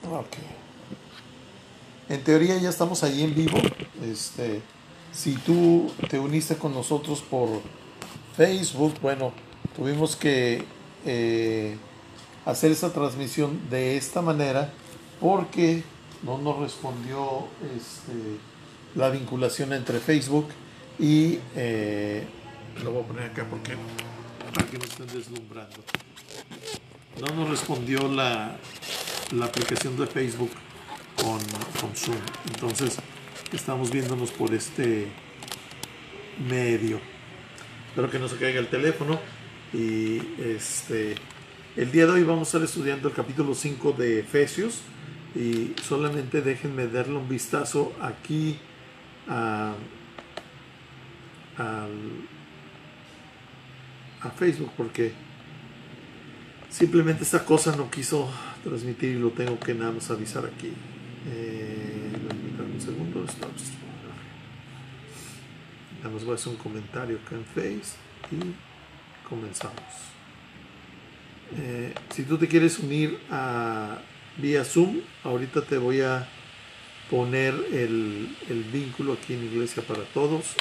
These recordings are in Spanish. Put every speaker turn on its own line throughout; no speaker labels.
Ok. En teoría ya estamos ahí en vivo. Si tú te uniste con nosotros por Facebook, bueno, tuvimos que eh, hacer esa transmisión de esta manera porque no nos respondió la vinculación entre Facebook y lo voy a poner acá porque para que no estén deslumbrando. No nos respondió la aplicación de Facebook con Zoom. Entonces estamos viéndonos por este medio. Espero que no se caiga el teléfono. Y el día de hoy vamos a estar estudiando el capítulo 5 de Efesios. Y solamente déjenme darle un vistazo aquí a, a, a Facebook porque simplemente esta cosa no quiso transmitir y lo tengo que nada más avisar aquí. Un segundo. Nada más voy a hacer un comentario acá en Face y comenzamos. Si tú te quieres unir a vía Zoom, ahorita te voy a poner el vínculo aquí en Iglesia para Todos.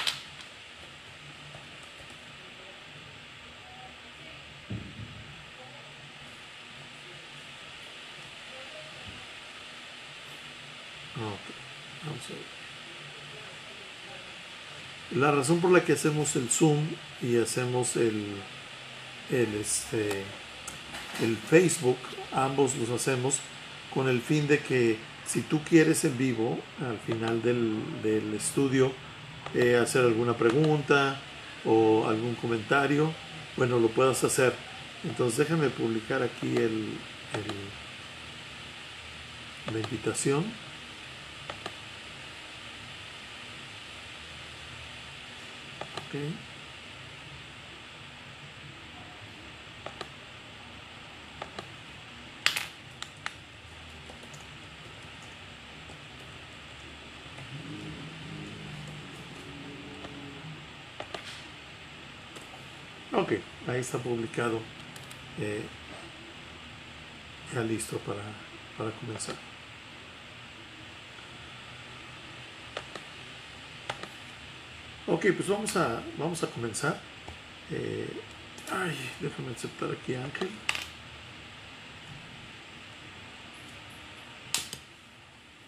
Okay. Vamos a ver. La razón por la que hacemos el Zoom y hacemos el Facebook, ambos los hacemos con el fin de que si tú quieres en vivo, al final del estudio, hacer alguna pregunta o algún comentario, bueno, lo puedas hacer. Entonces déjame publicar aquí la invitación. Okay. Ok, ahí está publicado. Ya listo para comenzar. Ok, pues vamos a comenzar. Déjame aceptar aquí a Ángel.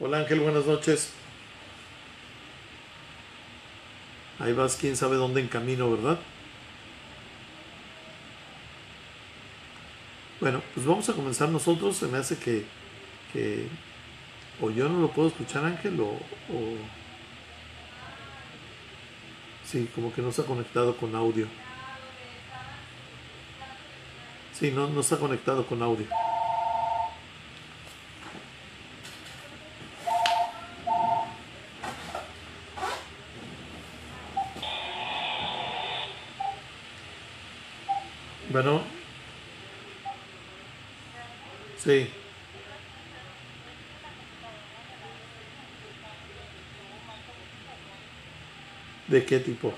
Hola Ángel, buenas noches. Ahí vas, quién sabe dónde en camino, ¿verdad? Bueno, pues vamos a comenzar nosotros. Se me hace que o yo no lo puedo escuchar, Ángel, o sí, como que no está conectado con audio. Sí, no está conectado con audio. Bueno, sí. ¿De qué tipo?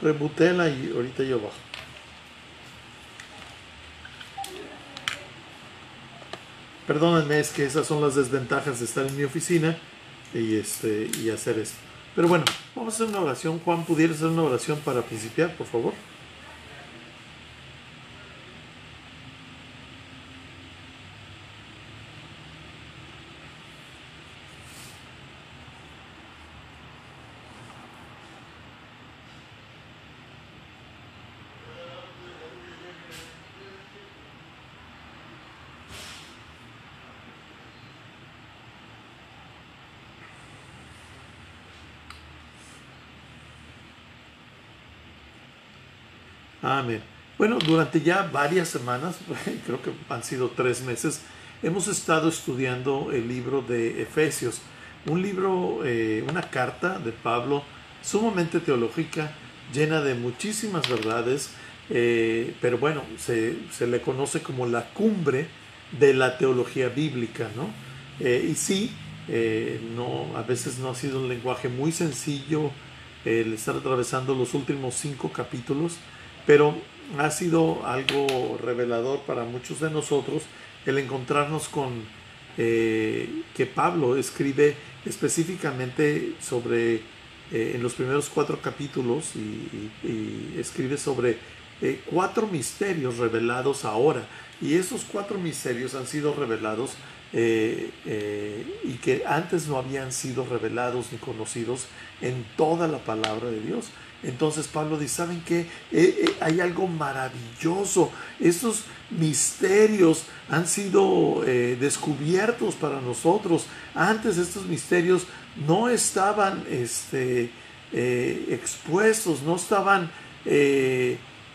Rebutela y ahorita yo bajo. Perdónenme, es que esas son las desventajas de estar en mi oficina y hacer esto. Pero bueno, vamos a hacer una oración. Juan, ¿pudieras hacer una oración para principiar, por favor? Amén. Bueno, durante ya varias semanas, creo que han sido 3 meses, hemos estado estudiando el libro de Efesios, un libro, una carta de Pablo sumamente teológica, llena de muchísimas verdades, pero bueno, se le conoce como la cumbre de la teología bíblica, ¿no? Y sí, A veces no ha sido un lenguaje muy sencillo el estar atravesando los últimos 5 capítulos, pero ha sido algo revelador para muchos de nosotros el encontrarnos con que Pablo escribe específicamente sobre, en los primeros 4 capítulos, y escribe sobre 4 misterios revelados ahora. Y esos 4 misterios han sido revelados y que antes no habían sido revelados ni conocidos en toda la palabra de Dios. Entonces Pablo dice, ¿saben qué? Hay algo maravilloso. Estos misterios han sido descubiertos para nosotros. Antes estos misterios no estaban expuestos, no estaban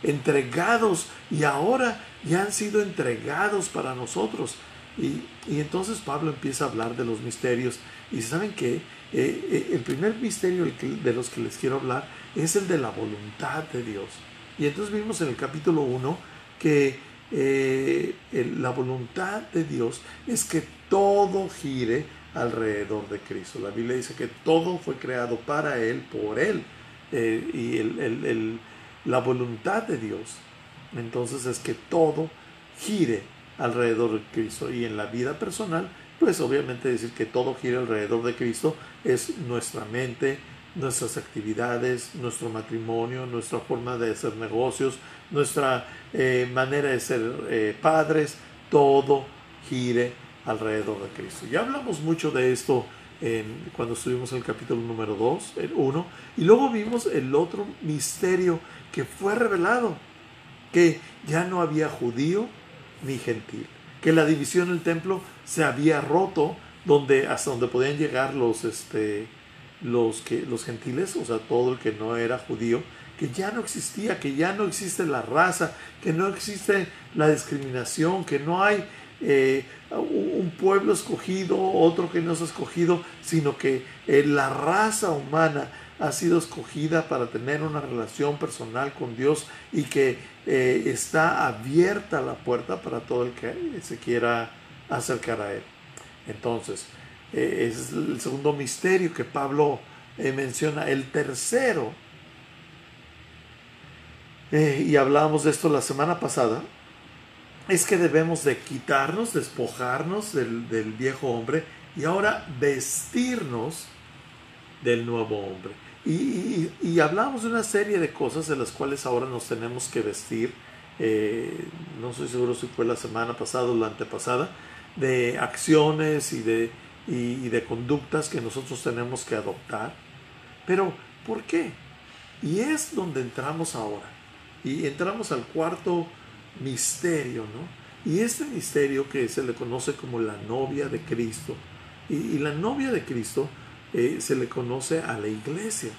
entregados, y ahora ya han sido entregados para nosotros. Y entonces Pablo empieza a hablar de los misterios. Y ¿saben qué? El primer misterio de los que les quiero hablar es el de la voluntad de Dios. Y entonces vimos en el capítulo 1 que la voluntad de Dios es que todo gire alrededor de Cristo. La Biblia dice que todo fue creado para Él, por Él. La voluntad de Dios entonces es que todo gire alrededor de Cristo. Y en la vida personal, pues obviamente decir que todo gira alrededor de Cristo es nuestra mente, nuestras actividades, nuestro matrimonio, nuestra forma de hacer negocios, nuestra manera de ser padres, todo gire alrededor de Cristo. Ya hablamos mucho de esto cuando estuvimos en el capítulo número 2, el 1, y luego vimos el otro misterio que fue revelado, que ya no había judío ni gentil, que la división del templo se había roto, hasta donde podían llegar los gentiles, o sea, todo el que no era judío, que ya no existía, que ya no existe la raza, que no existe la discriminación, que no hay un pueblo escogido, otro que no es escogido, sino que la raza humana ha sido escogida para tener una relación personal con Dios, y que está abierta la puerta para todo el que se quiera acercar a Él. Entonces, ese es el segundo misterio que Pablo menciona. El tercero, y hablábamos de esto la semana pasada, es que debemos de quitarnos, despojarnos del viejo hombre y ahora vestirnos del nuevo hombre. Y hablamos de una serie de cosas de las cuales ahora nos tenemos que vestir. No estoy seguro si fue la semana pasada o la antepasada, de acciones y de conductas que nosotros tenemos que adoptar. Pero, ¿por qué? Y es donde entramos ahora. Y entramos al cuarto misterio, ¿no? Y este misterio que se le conoce como la novia de Cristo. Y la novia de Cristo se le conoce a la iglesia.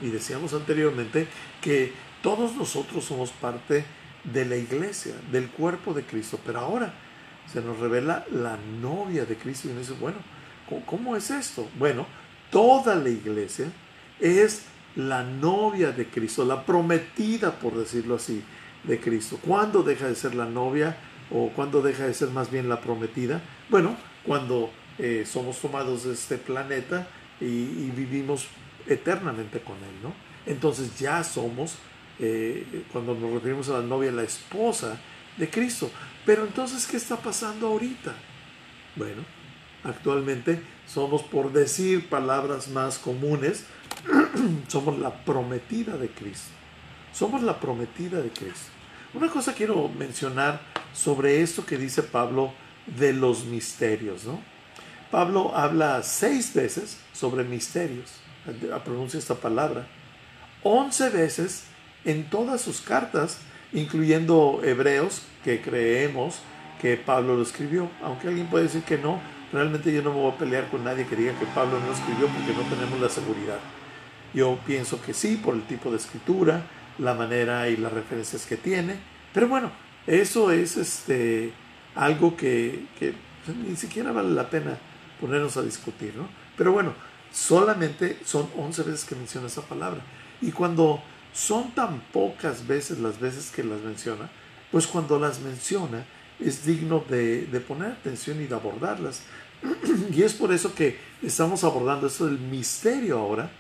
Y decíamos anteriormente que todos nosotros somos parte de la iglesia, del cuerpo de Cristo. Pero ahora se nos revela la novia de Cristo y uno dice, bueno, ¿cómo es esto? Bueno, toda la iglesia es la novia de Cristo, la prometida, por decirlo así, de Cristo. ¿Cuándo deja de ser la novia, o cuándo deja de ser más bien la prometida? Bueno, cuando somos tomados de este planeta y vivimos eternamente con Él, ¿no? Entonces ya somos, cuando nos referimos a la novia, la esposa de Cristo. Pero entonces, ¿qué está pasando ahorita? Bueno, actualmente somos, por decir palabras más comunes, somos la prometida de Cristo. Somos la prometida de Cristo. Una cosa quiero mencionar sobre esto que dice Pablo de los misterios, ¿no? Pablo habla 6 veces sobre misterios, pronuncia esta palabra, 11 veces en todas sus cartas, incluyendo Hebreos, que creemos que Pablo lo escribió. Aunque alguien puede decir que no, realmente yo no me voy a pelear con nadie que diga que Pablo no lo escribió, porque no tenemos la seguridad. Yo pienso que sí, por el tipo de escritura, la manera y las referencias que tiene. Pero bueno, eso es algo que ni siquiera vale la pena ponernos a discutir, ¿no? Pero bueno, solamente son 11 veces que menciona esa palabra. Y cuando son tan pocas veces las veces que las menciona, pues cuando las menciona es digno de poner atención y de abordarlas. Y es por eso que estamos abordando esto del misterio ahora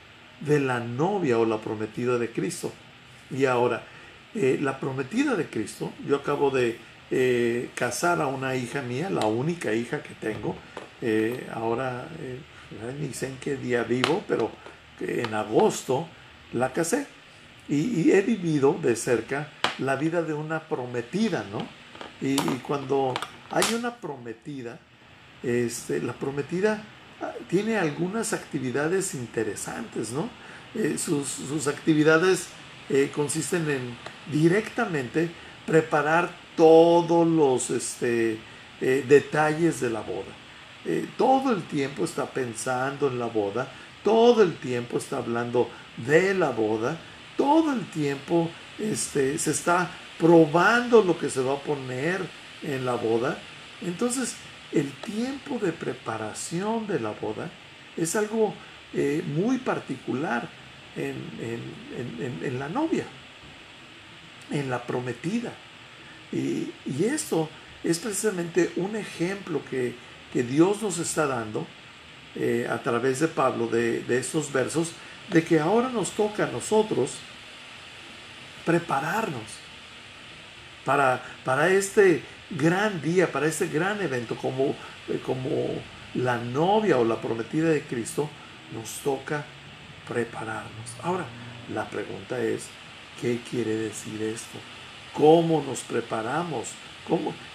de la novia o la prometida de Cristo. Y ahora, la prometida de Cristo, yo acabo de casar a una hija mía, la única hija que tengo. Ahora, ni sé en qué día vivo, pero en agosto la casé. Y he vivido de cerca la vida de una prometida, ¿no? Y cuando hay una prometida, la prometida tiene algunas actividades interesantes, ¿no? Sus actividades consisten en directamente preparar todos los detalles de la boda. Todo el tiempo está pensando en la boda, todo el tiempo está hablando de la boda, todo el tiempo se está probando lo que se va a poner en la boda. Entonces, el tiempo de preparación de la boda es algo muy particular en la novia, en la prometida. Y esto es precisamente un ejemplo que Dios nos está dando a través de Pablo, de estos versos, de que ahora nos toca a nosotros prepararnos para este gran día, para este gran evento, como la novia o la prometida de Cristo, nos toca prepararnos. Ahora, la pregunta es, ¿qué quiere decir esto? ¿Cómo nos preparamos?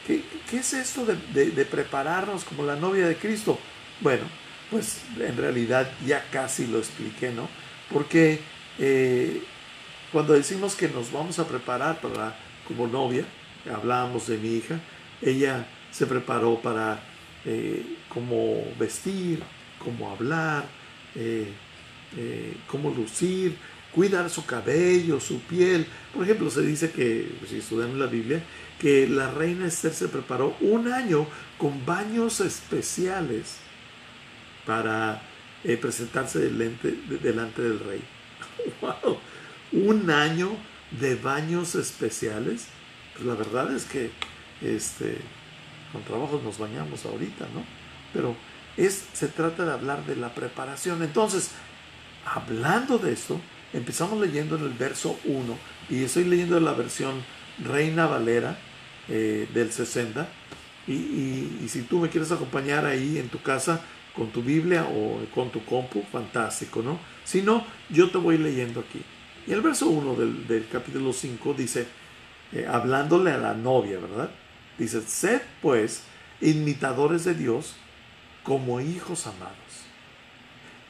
¿Qué es esto de prepararnos como la novia de Cristo? Bueno, pues en realidad ya casi lo expliqué, ¿no? Porque cuando decimos que nos vamos a preparar como novia, hablábamos de mi hija, ella se preparó para cómo vestir, cómo hablar, cómo lucir, cuidar su cabello, su piel. Por ejemplo, se dice que, si estudiamos la Biblia, que la reina Esther se preparó un año con baños especiales para presentarse delante del rey. ¡Wow! Un año de baños especiales. Pues la verdad es que con trabajo nos bañamos ahorita, ¿no? Pero se trata de hablar de la preparación. Entonces, hablando de esto, empezamos leyendo en el verso 1, y estoy leyendo la versión Reina Valera del 60, y si tú me quieres acompañar ahí en tu casa con tu Biblia o con tu compu, fantástico, ¿no? Si no, yo te voy leyendo aquí. Y el verso 1 del capítulo 5 dice, hablándole a la novia, ¿verdad? Dice, sed pues imitadores de Dios como hijos amados.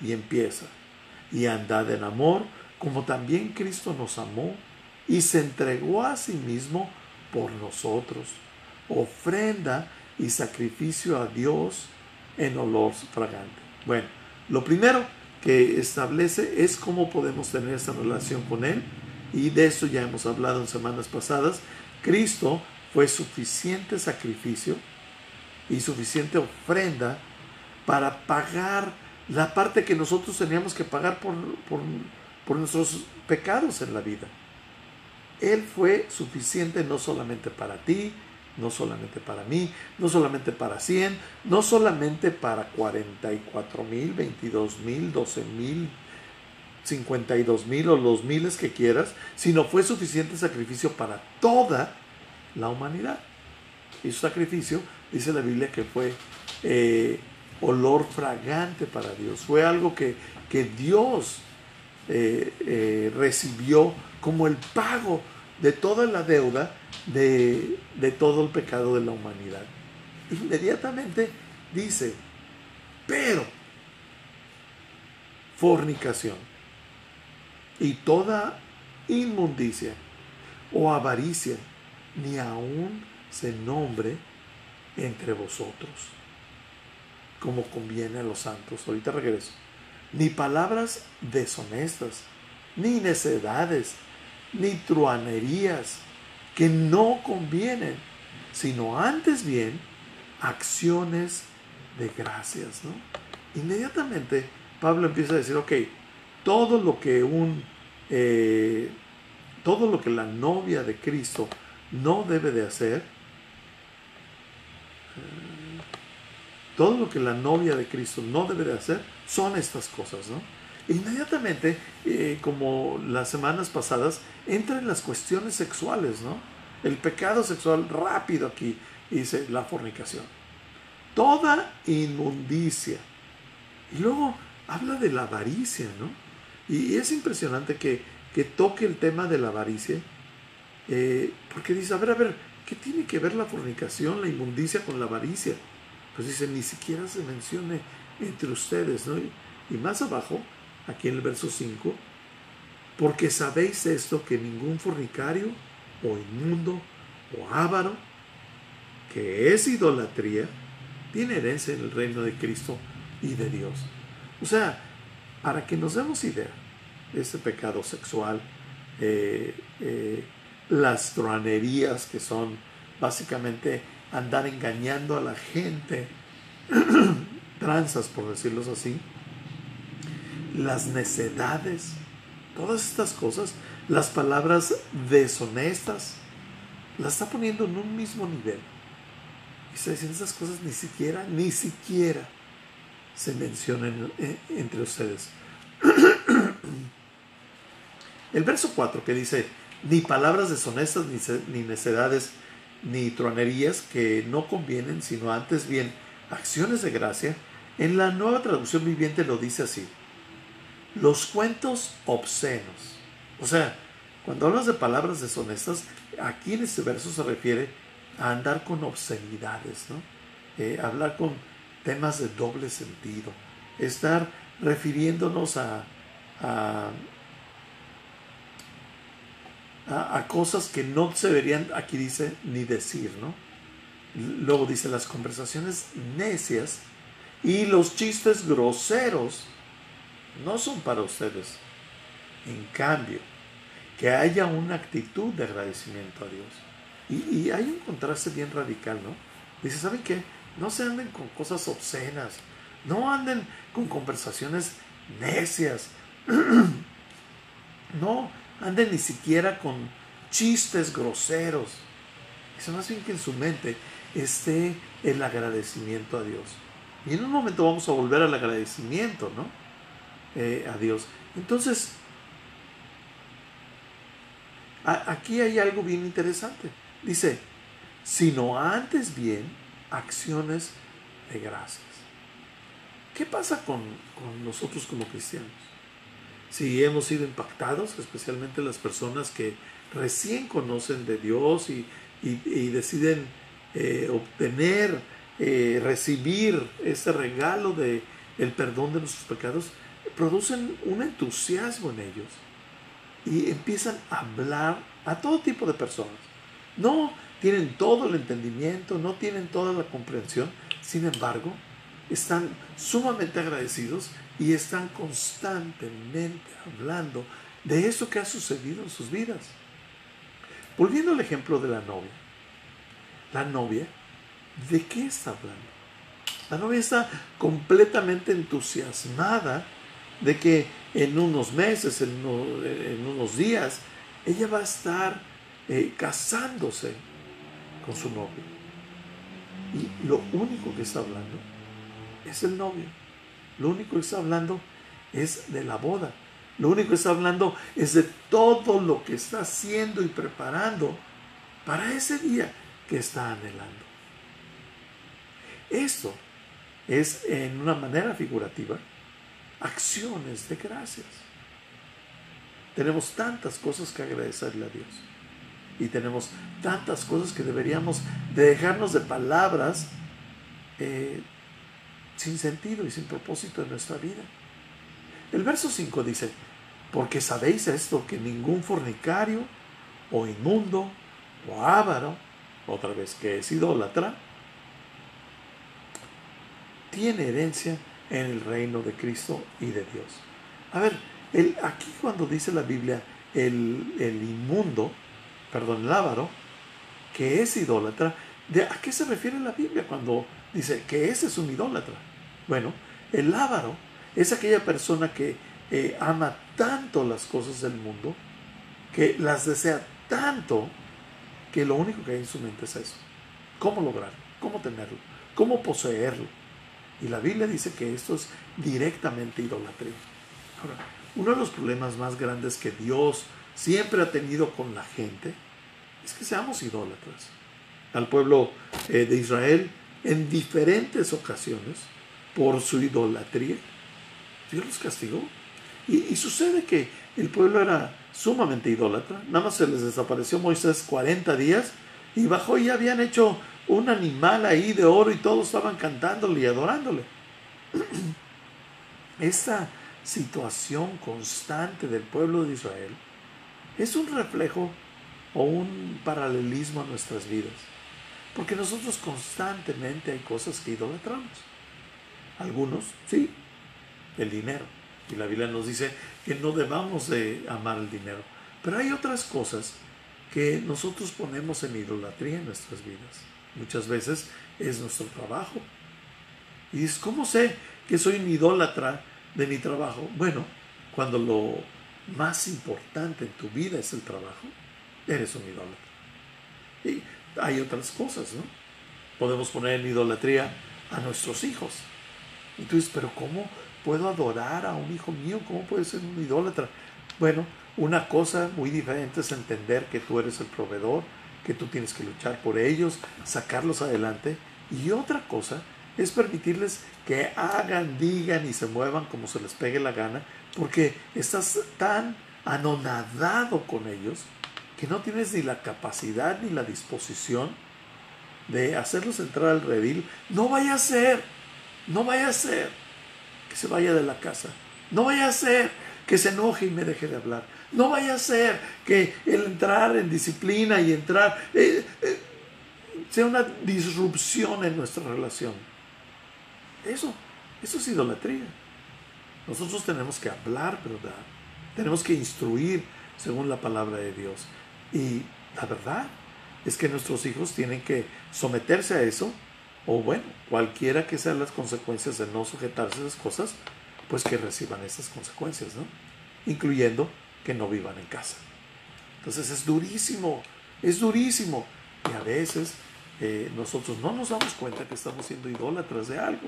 Y empieza, y andad en amor, como también Cristo nos amó y se entregó a sí mismo por nosotros, ofrenda y sacrificio a Dios en olor fragante. Bueno, lo primero que establece es cómo podemos tener esta relación con Él, y de eso ya hemos hablado en semanas pasadas. Cristo fue suficiente sacrificio y suficiente ofrenda para pagar la parte que nosotros teníamos que pagar por nuestros pecados en la vida. Él fue suficiente no solamente para ti, no solamente para mí, no solamente para 100, no solamente para 44,000, 22,000, 12,000, 52,000 o los miles que quieras, sino fue suficiente sacrificio para toda la humanidad. Y su sacrificio, dice la Biblia, que fue olor fragante para Dios. Fue algo que Dios recibió como el pago de toda la deuda de todo el pecado de la humanidad. Inmediatamente dice, pero fornicación y toda inmundicia o avaricia ni aun se nombre entre vosotros, como conviene a los santos. Ahorita regreso. Ni palabras deshonestas, ni necedades, ni truanerías que no convienen, sino antes bien acciones de gracias, ¿no? Inmediatamente Pablo empieza a decir, ok, todo lo que todo lo que la novia de Cristo no debe de hacer, todo lo que la novia de Cristo no debe de hacer son estas cosas, ¿no? Inmediatamente, como las semanas pasadas, entran las cuestiones sexuales, ¿no? El pecado sexual rápido aquí, dice la fornicación. Toda inmundicia. Y luego habla de la avaricia, ¿no? Y es impresionante que toque el tema de la avaricia, porque dice, a ver, ¿qué tiene que ver la fornicación, la inmundicia con la avaricia? Pues dice, ni siquiera se mencione entre ustedes, ¿no? Y más abajo, aquí en el verso 5, porque sabéis esto, que ningún fornicario, o inmundo, o avaro, que es idolatría, tiene herencia en el reino de Cristo y de Dios. O sea, para que nos demos idea de este pecado sexual, las truanerías, que son básicamente andar engañando a la gente, tranzas por decirlo así, las necedades, todas estas cosas, las palabras deshonestas, las está poniendo en un mismo nivel. Y está diciendo, esas cosas ni siquiera se mencionan entre ustedes. El verso 4 que dice, ni palabras deshonestas, ni necedades, ni truanerías que no convienen, sino antes bien acciones de gracia. En la Nueva Traducción Viviente lo dice así: los cuentos obscenos. O sea, cuando hablas de palabras deshonestas, aquí en este verso se refiere a andar con obscenidades, ¿no? Hablar con temas de doble sentido, estar refiriéndonos a cosas que no se deberían, aquí dice, ni decir, ¿no? Luego dice, las conversaciones necias y los chistes groseros no son para ustedes. En cambio, que haya una actitud de agradecimiento a Dios. Y hay un contraste bien radical, ¿no? Dice, ¿saben qué? No se anden con cosas obscenas, no anden con conversaciones necias, no anden ni siquiera con chistes groseros. Dice, más bien que en su mente esté el agradecimiento a Dios. Y en un momento vamos a volver al agradecimiento, ¿no? A Dios. Entonces, aquí hay algo bien interesante. Dice, sino antes bien acciones de gracias. ¿Qué pasa con nosotros como cristianos? Si hemos sido impactados, especialmente las personas que recién conocen de Dios y deciden obtener, recibir ese regalo de el perdón de nuestros pecados, producen un entusiasmo en ellos y empiezan a hablar a todo tipo de personas. No tienen todo el entendimiento, no tienen toda la comprensión, sin embargo, están sumamente agradecidos y están constantemente hablando de eso que ha sucedido en sus vidas. Volviendo al ejemplo de la novia. La novia, ¿de qué está hablando? La novia está completamente entusiasmada de que en unos meses, en unos días, ella va a estar casándose con su novio. Y lo único que está hablando es el novio. Lo único que está hablando es de la boda. Lo único que está hablando es de todo lo que está haciendo y preparando para ese día que está anhelando. Esto es, en una manera figurativa, acciones de gracias. Tenemos tantas cosas que agradecerle a Dios. Y tenemos tantas cosas que deberíamos de dejarnos de palabras sin sentido y sin propósito en nuestra vida. El verso 5 dice, porque sabéis esto, que ningún fornicario, o inmundo, o avaro, otra vez que es idólatra, tiene herencia en el reino de Cristo y de Dios. A ver, aquí cuando dice la Biblia el inmundo, el avaro, que es idólatra, ¿a qué se refiere la Biblia cuando dice que ese es un idólatra? Bueno, el avaro es aquella persona que ama tanto las cosas del mundo, que las desea tanto, que lo único que hay en su mente es eso. ¿Cómo lograrlo? ¿Cómo tenerlo? ¿Cómo poseerlo? Y la Biblia dice que esto es directamente idolatría. Ahora, uno de los problemas más grandes que Dios siempre ha tenido con la gente es que seamos idólatras. Al pueblo de Israel, en diferentes ocasiones, por su idolatría, Dios los castigó. Y sucede que el pueblo era sumamente idólatra. Nada más se les desapareció Moisés 40 días y bajó y habían hecho un animal ahí de oro y todos estaban cantándole y adorándole. Esta situación constante del pueblo de Israel es un reflejo o un paralelismo a nuestras vidas. Porque nosotros constantemente hay cosas que idolatramos. Algunos, sí, el dinero. Y la Biblia nos dice que no debamos de amar el dinero. Pero hay otras cosas que nosotros ponemos en idolatría en nuestras vidas. Muchas veces es nuestro trabajo. Y dices, ¿cómo sé que soy un idólatra de mi trabajo? Bueno, cuando lo más importante en tu vida es el trabajo, eres un idólatra. Y hay otras cosas, ¿no? Podemos poner en idolatría a nuestros hijos. Y tú dices, pero ¿cómo puedo adorar a un hijo mío? ¿Cómo puede ser un idólatra? Bueno, una cosa muy diferente es entender que tú eres el proveedor, que tú tienes que luchar por ellos, sacarlos adelante. Y otra cosa es permitirles que hagan, digan y se muevan como se les pegue la gana, porque estás tan anonadado con ellos que no tienes ni la capacidad ni la disposición de hacerlos entrar al redil. No vaya a ser que se vaya de la casa. No vaya a ser que se enoje y me deje de hablar. No vaya a ser que el entrar en disciplina y entrar sea una disrupción en nuestra relación. Eso es idolatría. Nosotros tenemos que hablar verdad. Tenemos que instruir según la palabra de Dios. Y la verdad es que nuestros hijos tienen que someterse a eso, o bueno, cualquiera que sean las consecuencias de no sujetarse a esas cosas, pues que reciban esas consecuencias, ¿no? Incluyendo que no vivan en casa. Entonces es durísimo. Y a veces nosotros no nos damos cuenta que estamos siendo idólatras de algo.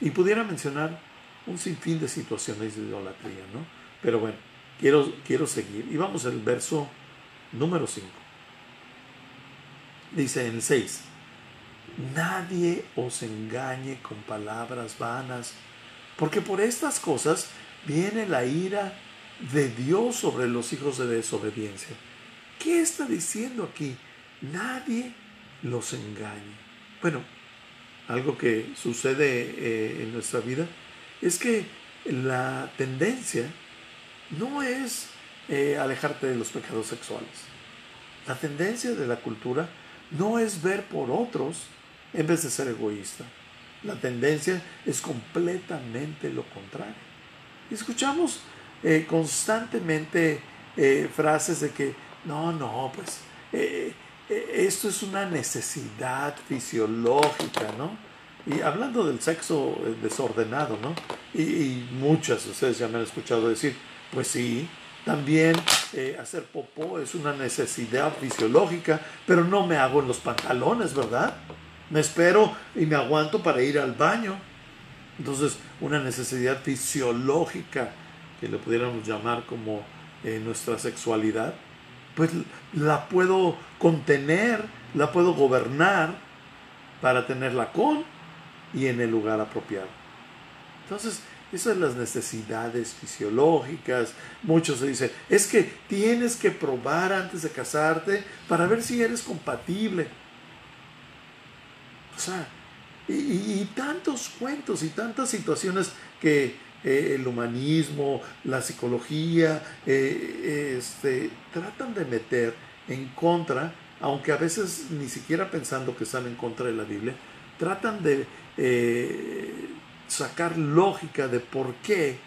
Y pudiera mencionar un sinfín de situaciones de idolatría, ¿no? Pero bueno, quiero seguir. Y vamos al verso número 5. Dice en el 6, nadie os engañe con palabras vanas, porque por estas cosas viene la ira de Dios sobre los hijos de desobediencia. ¿Qué está diciendo aquí? Nadie los engañe. Bueno, algo que sucede en nuestra vida es que la tendencia no es alejarte de los pecados sexuales. La tendencia de la cultura no es ver por otros en vez de ser egoísta. La tendencia es completamente lo contrario. Escuchamos constantemente frases de que pues esto es una necesidad fisiológica, ¿no? Y hablando del sexo desordenado, ¿no? Y muchas de ustedes ya me han escuchado decir, pues sí, también hacer popó es una necesidad fisiológica, pero no me hago en los pantalones, ¿verdad? Me espero y me aguanto para ir al baño. Entonces, una necesidad fisiológica, que le pudiéramos llamar como nuestra sexualidad, pues la puedo contener, la puedo gobernar para tenerla con y en el lugar apropiado. Entonces, esas son las necesidades fisiológicas. Muchos se dicen, es que tienes que probar antes de casarte para ver si eres compatible. O sea, y tantos cuentos y tantas situaciones que el humanismo, la psicología, tratan de meter en contra, aunque a veces ni siquiera pensando que están en contra de la Biblia, tratan de sacar lógica de por qué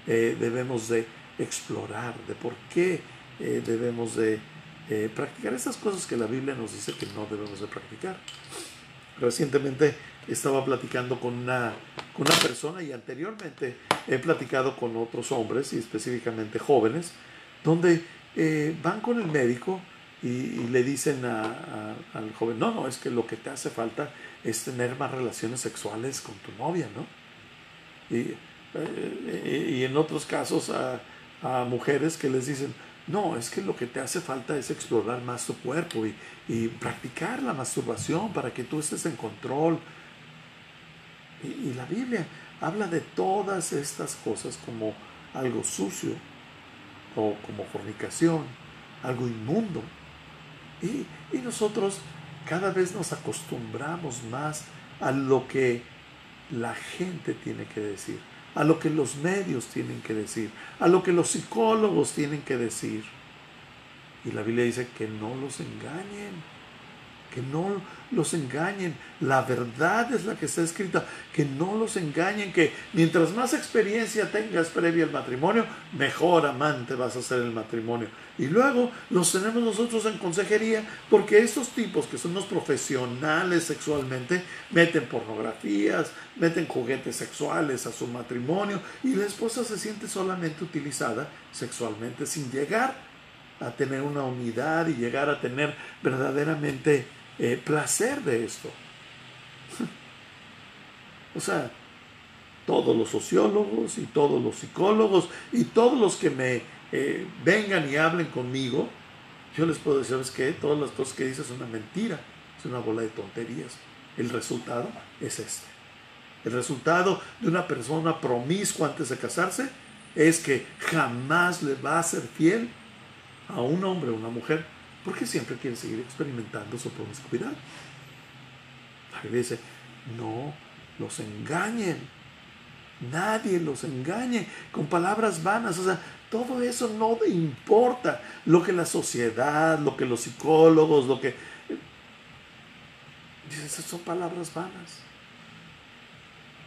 debemos de explorar, de por qué debemos de practicar esas cosas que la Biblia nos dice que no debemos de practicar. Recientemente estaba platicando con una persona, y anteriormente he platicado con otros hombres y específicamente jóvenes, donde van con el médico y le dicen al joven, no, es que lo que te hace falta es tener más relaciones sexuales con tu novia, ¿no? Y en otros casos a mujeres que les dicen, no, es que lo que te hace falta es explorar más tu cuerpo y practicar la masturbación para que tú estés en control. Y la Biblia habla de todas estas cosas como algo sucio o como fornicación, algo inmundo. Y nosotros cada vez nos acostumbramos más a lo que la gente tiene que decir, a lo que los medios tienen que decir, a lo que los psicólogos tienen que decir. Y la Biblia dice que no los engañen, que no los engañen. La verdad es la que está escrita, que no los engañen, que mientras más experiencia tengas previa al matrimonio, mejor amante vas a ser el matrimonio. Y luego los tenemos nosotros en consejería, porque estos tipos que son los profesionales sexualmente, meten pornografías, meten juguetes sexuales a su matrimonio, y la esposa se siente solamente utilizada sexualmente sin llegar a tener una unidad y llegar a tener verdaderamente placer de esto. O sea, todos los sociólogos y todos los psicólogos y todos los que me vengan y hablen conmigo, yo les puedo decir, ¿sabes qué? Todas las cosas que dices es una mentira, es una bola de tonterías. El resultado es este. El resultado de una persona promiscua antes de casarse es que jamás le va a ser fiel a un hombre o una mujer, porque siempre quiere seguir experimentando su promiscuidad. La Biblia dice, no los engañen, nadie los engañe con palabras vanas. O sea, todo eso no importa lo que la sociedad, lo que los psicólogos, lo que... Dice, esas son palabras vanas.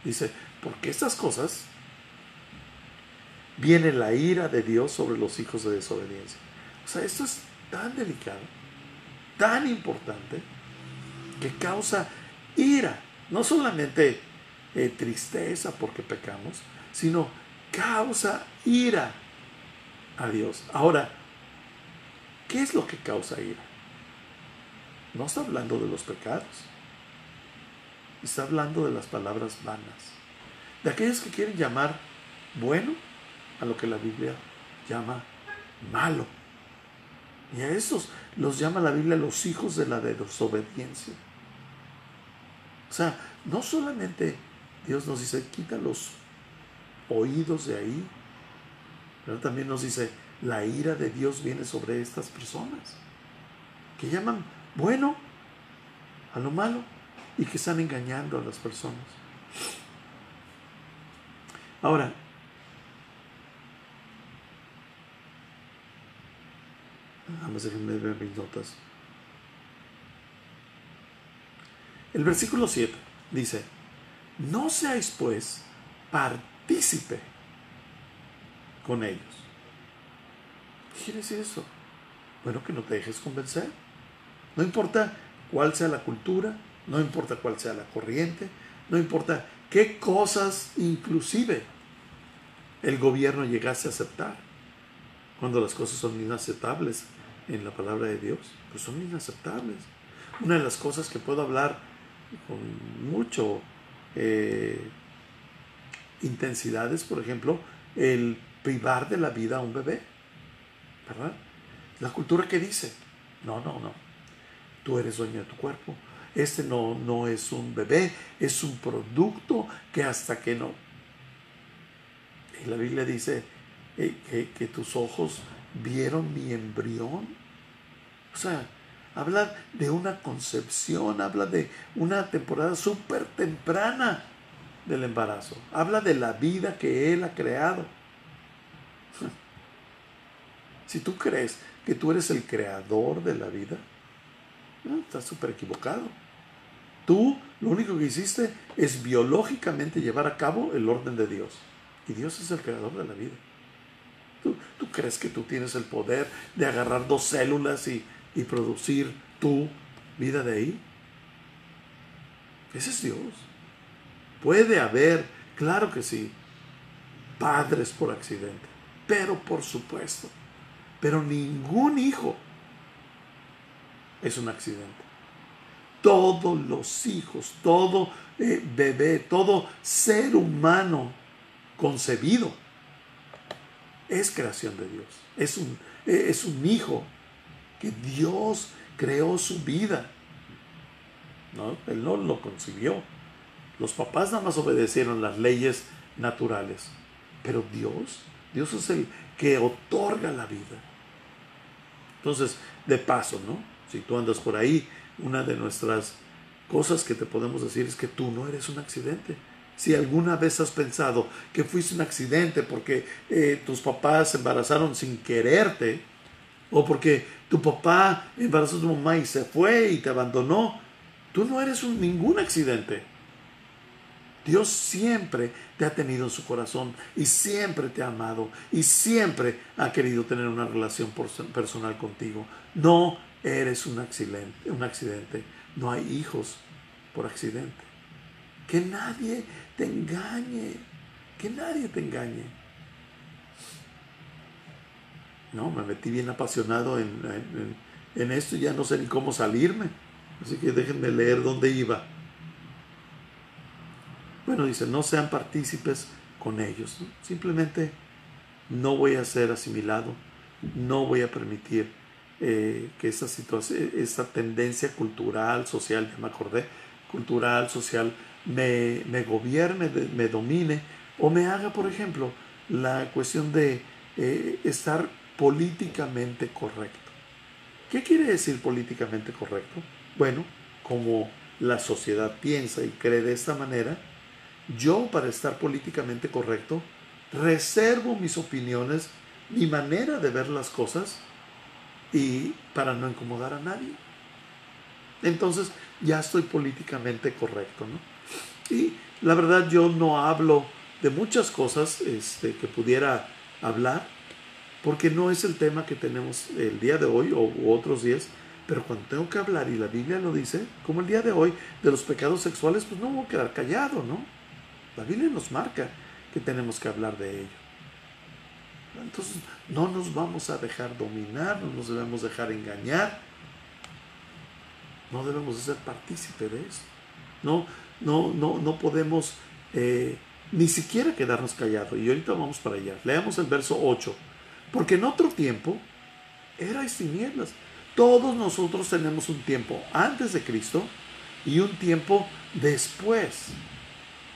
Dice, porque estas cosas viene la ira de Dios sobre los hijos de desobediencia. O sea, esto es tan delicado, tan importante, que causa ira. No solamente tristeza porque pecamos, sino causa ira a Dios. Ahora, ¿qué es lo que causa ira? No está hablando de los pecados. Está hablando de las palabras vanas. De aquellos que quieren llamar bueno a lo que la Biblia llama malo. Y a estos los llama la Biblia los hijos de la desobediencia. O sea, no solamente Dios nos dice, quita los oídos de ahí, pero también nos dice, la ira de Dios viene sobre estas personas, que llaman bueno a lo malo y que están engañando a las personas. Ahora, nada más déjenme ver mis notas. El versículo 7 dice, no seáis pues partícipe con ellos. ¿Qué quiere decir eso? Bueno, que no te dejes convencer. No importa cuál sea la cultura, no importa cuál sea la corriente, no importa qué cosas inclusive el gobierno llegase a aceptar. Cuando las cosas son inaceptables en la palabra de Dios, pues son inaceptables. Una de las cosas que puedo hablar con mucho intensidad es, por ejemplo, el privar de la vida a un bebé, ¿verdad? La cultura que dice, no, tú eres dueño de tu cuerpo, este no es un bebé, es un producto que hasta que no... Y la Biblia dice que tus ojos vieron mi embrión. O sea, habla de una concepción, habla de una temporada súper temprana del embarazo. Habla de la vida que Él ha creado. Si tú crees que tú eres el creador de la vida, no, estás súper equivocado. Tú lo único que hiciste es biológicamente llevar a cabo el orden de Dios. Y Dios es el creador de la vida. ¿Tú crees que tú tienes el poder de agarrar dos células y producir tu vida de ahí? Ese es Dios. Puede haber, claro que sí, padres por accidente, pero por supuesto, pero ningún hijo es un accidente. Todos los hijos, todo bebé, todo ser humano concebido es creación de Dios. Es un hijo que Dios creó su vida, ¿no? Él no lo concibió. Los papás nada más obedecieron las leyes naturales. Pero Dios es el que otorga la vida. Entonces, de paso, ¿no? Si tú andas por ahí, una de nuestras cosas que te podemos decir es que tú no eres un accidente. Si alguna vez has pensado que fuiste un accidente porque tus papás se embarazaron sin quererte, o porque tu papá embarazó a tu mamá y se fue y te abandonó, tú no eres ningún accidente. Dios siempre te ha tenido en su corazón y siempre te ha amado y siempre ha querido tener una relación personal contigo. No eres un accidente. No hay hijos por accidente. Que nadie te engañe. Que nadie te engañe. No, me metí bien apasionado en esto y ya no sé ni cómo salirme. Así que déjenme leer dónde iba. Bueno, dice, no sean partícipes con ellos, ¿no? Simplemente no voy a ser asimilado, no voy a permitir que esta situación, esta tendencia cultural, social, ya me acordé, cultural, social, me gobierne, me domine, o me haga, por ejemplo, la cuestión de estar políticamente correcto. ¿Qué quiere decir políticamente correcto? Bueno, como la sociedad piensa y cree de esta manera, yo, para estar políticamente correcto, reservo mis opiniones, mi manera de ver las cosas y para no incomodar a nadie. Entonces ya estoy políticamente correcto, ¿no? Y la verdad yo no hablo de muchas cosas que pudiera hablar, porque no es el tema que tenemos el día de hoy o otros días. Pero cuando tengo que hablar y la Biblia lo dice, como el día de hoy, de los pecados sexuales, pues no voy a quedar callado, ¿no? La Biblia nos marca que tenemos que hablar de ello. Entonces, no nos vamos a dejar dominar, no nos debemos dejar engañar. No debemos de ser partícipe de eso. No podemos ni siquiera quedarnos callados. Y ahorita vamos para allá. Leamos el verso 8. Porque en otro tiempo erais tinieblas. Todos nosotros tenemos un tiempo antes de Cristo y un tiempo después.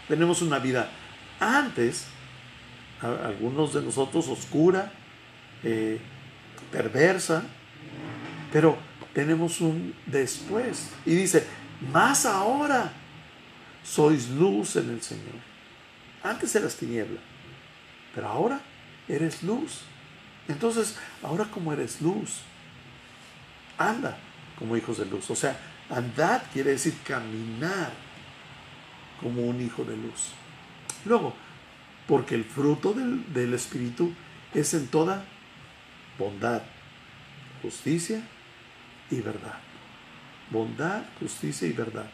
Tenemos una vida antes, algunos de nosotros oscura, perversa, pero tenemos un después. Y dice, más ahora sois luz en el Señor. Antes eras tiniebla, pero ahora eres luz. Entonces, ahora como eres luz, anda como hijos de luz. O sea, andad quiere decir caminar como un hijo de luz. Luego, porque el fruto del Espíritu es en toda bondad, justicia y verdad. Bondad, justicia y verdad.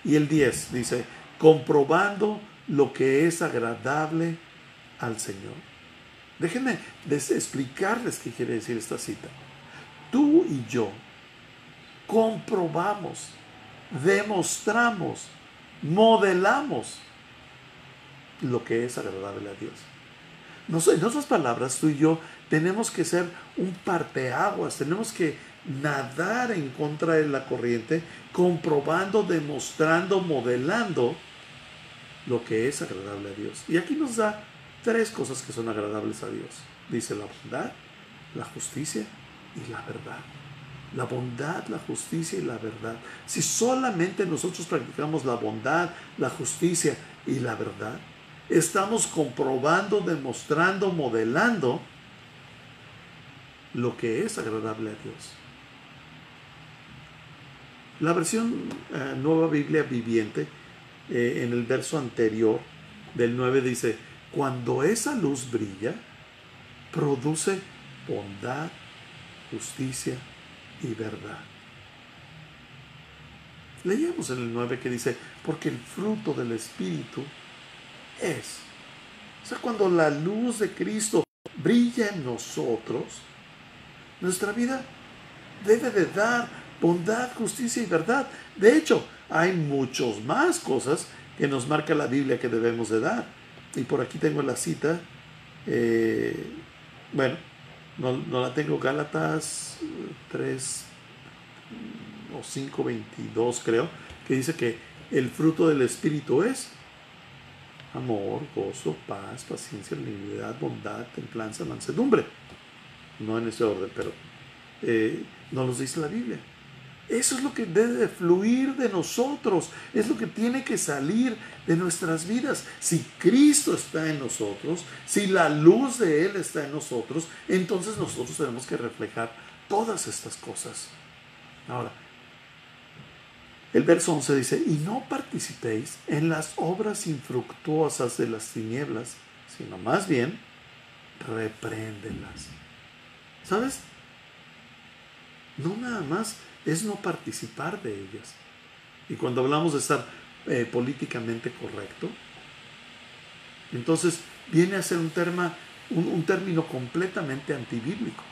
Y el 10 dice, comprobando lo que es agradable al Señor. Déjenme explicarles qué quiere decir esta cita. Tú y yo comprobamos, demostramos, modelamos lo que es agradable a Dios. En otras palabras, tú y yo tenemos que ser un parteaguas, tenemos que nadar en contra de la corriente, comprobando, demostrando, modelando lo que es agradable a Dios. Y aquí nos da 3 cosas que son agradables a Dios. Dice la bondad, la justicia y la verdad. La bondad, la justicia y la verdad. Si solamente nosotros practicamos la bondad, la justicia y la verdad, estamos comprobando, demostrando, modelando lo que es agradable a Dios. La versión Nueva Biblia Viviente, en el verso anterior del 9 dice, cuando esa luz brilla, produce bondad, justicia y verdad. Leíamos en el 9 que dice, porque el fruto del Espíritu es. O sea, cuando la luz de Cristo brilla en nosotros, nuestra vida debe de dar bondad, justicia y verdad. De hecho, hay muchas más cosas que nos marca la Biblia que debemos de dar. Y por aquí tengo la cita. Bueno, no la tengo. Gálatas 3 o 5:22 creo, que dice que el fruto del Espíritu es amor, gozo, paz, paciencia, benignidad, bondad, templanza, mansedumbre. No en ese orden, pero no los dice la Biblia. Eso es lo que debe de fluir de nosotros, es lo que tiene que salir de nuestras vidas. Si Cristo está en nosotros, si la luz de Él está en nosotros, entonces nosotros tenemos que reflejar todas estas cosas. Ahora, el verso 11 dice, y no participéis en las obras infructuosas de las tinieblas, sino más bien repréndelas. ¿Sabes? No nada más es no participar de ellas. Y cuando hablamos de estar políticamente correcto, entonces viene a ser un término completamente antibíblico.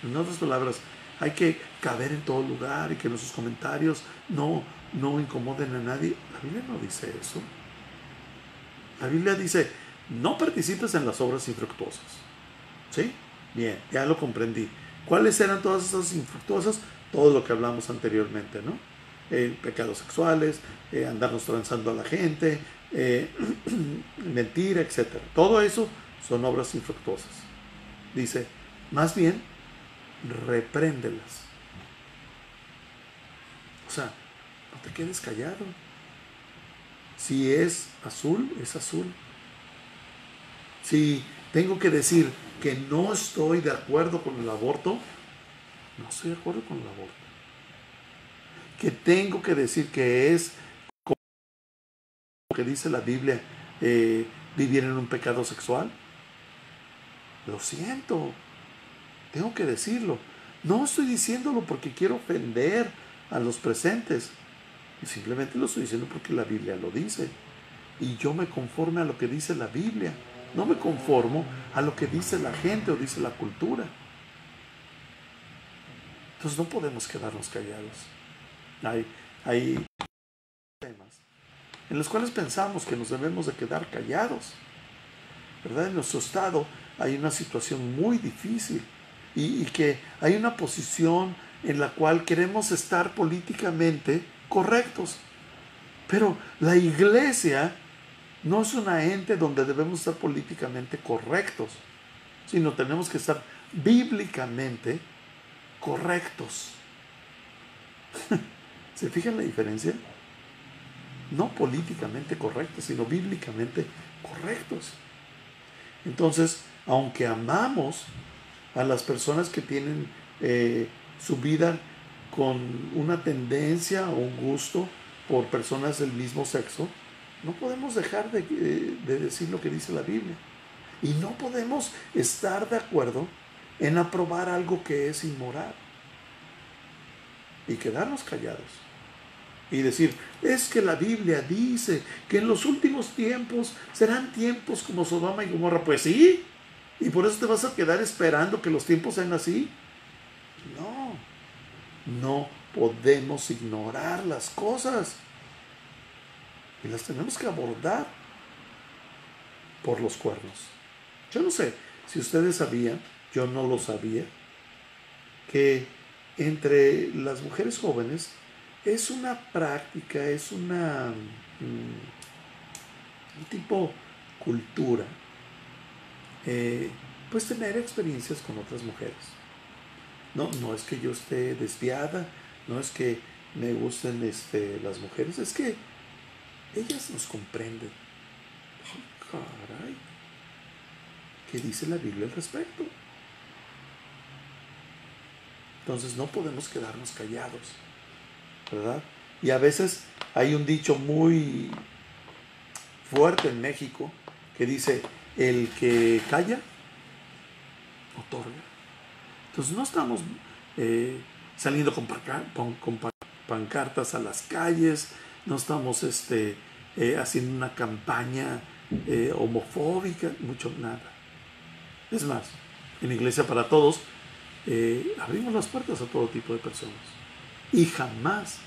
En otras palabras, hay que caber en todo lugar y que nuestros comentarios no incomoden a nadie. La Biblia no dice eso. La Biblia dice, no participes en las obras infructuosas. ¿Sí? Bien, ya lo comprendí. ¿Cuáles eran todas esas infructuosas? Todo lo que hablamos anteriormente, ¿no? Pecados sexuales, andarnos transando a la gente, mentira, etc. Todo eso son obras infructuosas. Dice, más bien, repréndelas. O sea, no te quedes callado. Si es azul, es azul. Si tengo que decir que no estoy de acuerdo con el aborto, no estoy de acuerdo con el aborto. Que tengo que decir que es como que dice la Biblia, vivir en un pecado sexual, lo siento, tengo que decirlo. No estoy diciéndolo porque quiero ofender a los presentes, simplemente lo estoy diciendo porque la Biblia lo dice. Y yo me conformo a lo que dice la Biblia. No me conformo a lo que dice la gente o dice la cultura. Entonces no podemos quedarnos callados. Hay temas en los cuales pensamos que nos debemos de quedar callados, ¿verdad? En nuestro estado hay una situación muy difícil y que hay una posición en la cual queremos estar políticamente correctos. Pero la iglesia no es una ente donde debemos estar políticamente correctos, sino tenemos que estar bíblicamente correctos. ¿Se fijan la diferencia? No políticamente correctos, sino bíblicamente correctos. Entonces, aunque amamos a las personas que tienen su vida con una tendencia o un gusto por personas del mismo sexo, no podemos dejar de decir lo que dice la Biblia. Y no podemos estar de acuerdo en aprobar algo que es inmoral. Y quedarnos callados. Y decir, es que la Biblia dice que en los últimos tiempos serán tiempos como Sodoma y Gomorra. Pues sí. ¿Y por eso te vas a quedar esperando que los tiempos sean así? No podemos ignorar las cosas. Y las tenemos que abordar por los cuernos. Yo no sé si ustedes sabían, yo no lo sabía, que entre las mujeres jóvenes es una práctica, es un tipo cultura, pues tener experiencias con otras mujeres. No es que yo esté desviada, no es que me gusten las mujeres, es que ellas nos comprenden. Oh, caray, ¿qué dice la Biblia al respecto? Entonces no podemos quedarnos callados, ¿verdad? Y a veces hay un dicho muy fuerte en México que dice, el que calla, otorga. Entonces no estamos saliendo con pancartas a las calles, no estamos haciendo una campaña homofóbica, mucho nada. Es más, en Iglesia para Todos abrimos las puertas a todo tipo de personas. Y jamás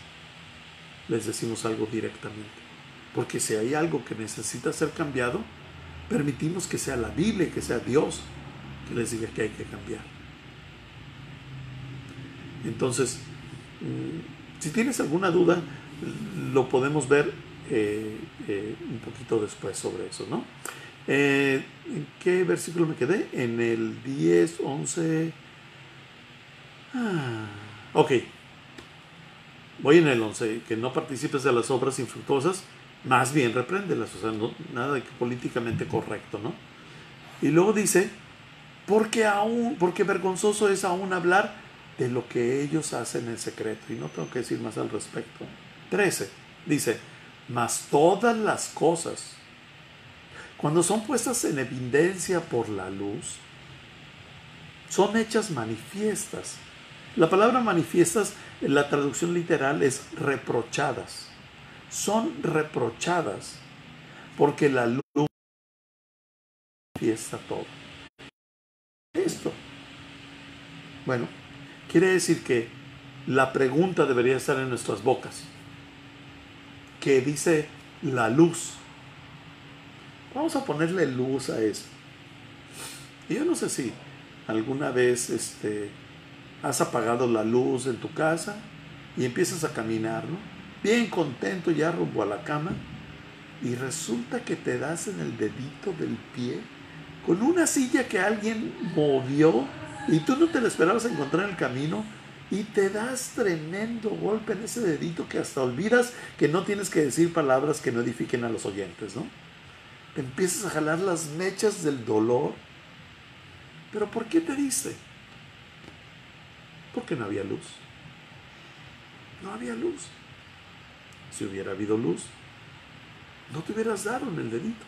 les decimos algo directamente. Porque si hay algo que necesita ser cambiado, permitimos que sea la Biblia, que sea Dios, que les diga que hay que cambiar. Entonces, si tienes alguna duda, lo podemos ver un poquito después sobre eso, ¿no? ¿En qué versículo me quedé? En el 10, 11. Ok. Voy en el 11. Que no participes de las obras infructuosas, más bien repréndelas. O sea, no, nada de que políticamente correcto, ¿no? Y luego dice, porque vergonzoso es aún hablar de lo que ellos hacen en secreto. Y no tengo que decir más al respecto. 13. Dice, mas todas las cosas, cuando son puestas en evidencia por la luz, son hechas manifiestas. La palabra manifiestas en la traducción literal es reprochadas. Son reprochadas porque la luz manifiesta todo. Esto, bueno, quiere decir que la pregunta debería estar en nuestras bocas. ¿Qué dice la luz? Vamos a ponerle luz a esto. Y yo no sé si alguna vez has apagado la luz en tu casa y empiezas a caminar, ¿no? Bien contento ya rumbo a la cama, y resulta que te das en el dedito del pie con una silla que alguien movió y tú no te la esperabas encontrar en el camino, y te das tremendo golpe en ese dedito que hasta olvidas que no tienes que decir palabras que no edifiquen a los oyentes, ¿no? Te empiezas a jalar las mechas del dolor. ¿Pero por qué te diste? Porque no había luz. No había luz. Si hubiera habido luz, no te hubieras dado en el dedito.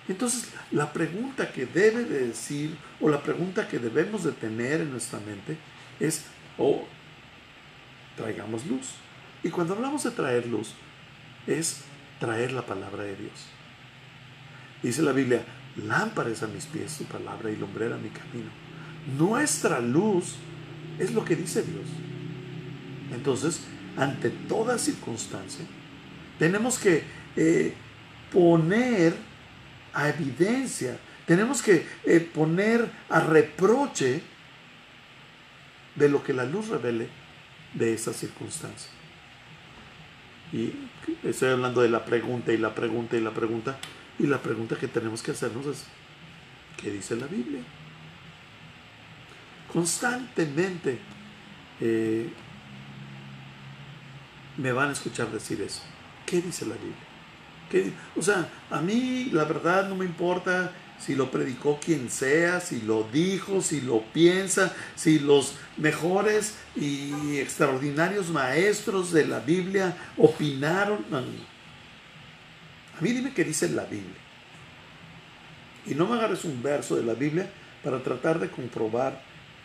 Entonces, la pregunta que debe de decir, o la pregunta que debemos de tener en nuestra mente es, traigamos luz. Y cuando hablamos de traer luz, es traer la palabra de Dios. Dice la Biblia, lámpara es a mis pies tu palabra y lumbrera a mi camino. Nuestra luz es lo que dice Dios. Entonces, ante toda circunstancia, tenemos que poner a evidencia, tenemos que poner a reproche de lo que la luz revele de esa circunstancia. Y estoy hablando de la pregunta y la pregunta y la pregunta. Y la pregunta que tenemos que hacernos es, ¿qué dice la Biblia? Constantemente me van a escuchar decir eso. ¿Qué dice la Biblia? O sea, a mí la verdad no me importa si lo predicó quien sea, si lo dijo, si lo piensa, si los mejores y extraordinarios maestros de la Biblia opinaron. No. A mí dime qué dice la Biblia. Y no me agarres un verso de la Biblia para tratar de comprobar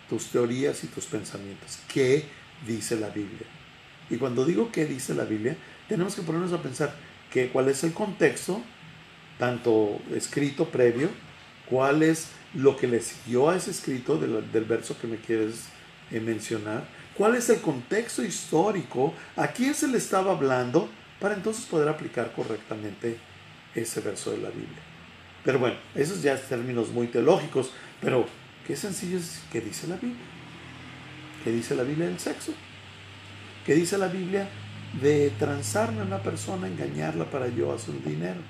tus teorías y tus pensamientos. ¿Qué dice la Biblia? Y cuando digo qué dice la Biblia, tenemos que ponernos a pensar cuál es el contexto, tanto escrito previo, cuál es lo que le siguió a ese escrito del verso que me quieres mencionar, cuál es el contexto histórico, a quién se le estaba hablando, para entonces poder aplicar correctamente ese verso de la Biblia. Pero bueno, esos ya son términos muy teológicos, pero qué sencillo es qué dice la Biblia. ¿Qué dice la Biblia del sexo? ¿Qué dice la Biblia de transarme a una persona, engañarla para yo hacer dinero?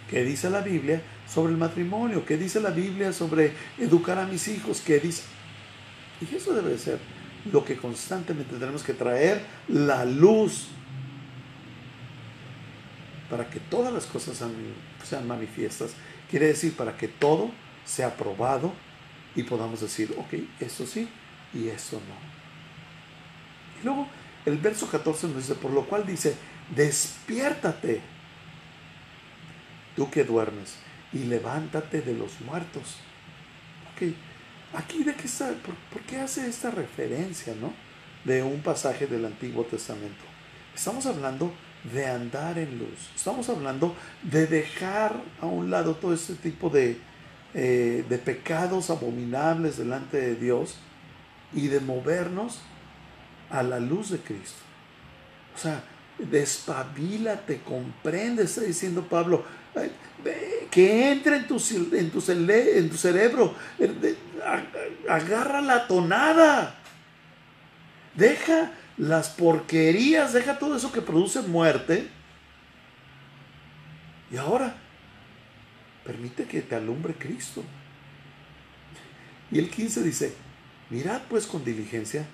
¿Qué dice la Biblia sobre el matrimonio? ¿Qué dice la Biblia sobre educar a mis hijos? ¿Qué dice? Y eso debe ser lo que constantemente tenemos que traer, la luz, para que todas las cosas sean manifiestas. Quiere decir, para que todo sea probado y podamos decir, ok, esto sí y esto no. Y luego el verso 14 nos dice, por lo cual dice, despiértate, tú que duermes, y levántate de los muertos. Ok, aquí de qué está, ¿por qué hace esta referencia, no? De un pasaje del Antiguo Testamento. Estamos hablando de andar en luz. Estamos hablando de dejar a un lado todo este tipo de de pecados abominables delante de Dios y de movernos a la luz de Cristo. O sea, despabilate, comprende, está diciendo Pablo, que entre en tu cerebro, agarra la tonada, deja las porquerías, deja todo eso que produce muerte, y ahora permite que te alumbre Cristo. Y el 15 dice, mirad pues con diligencia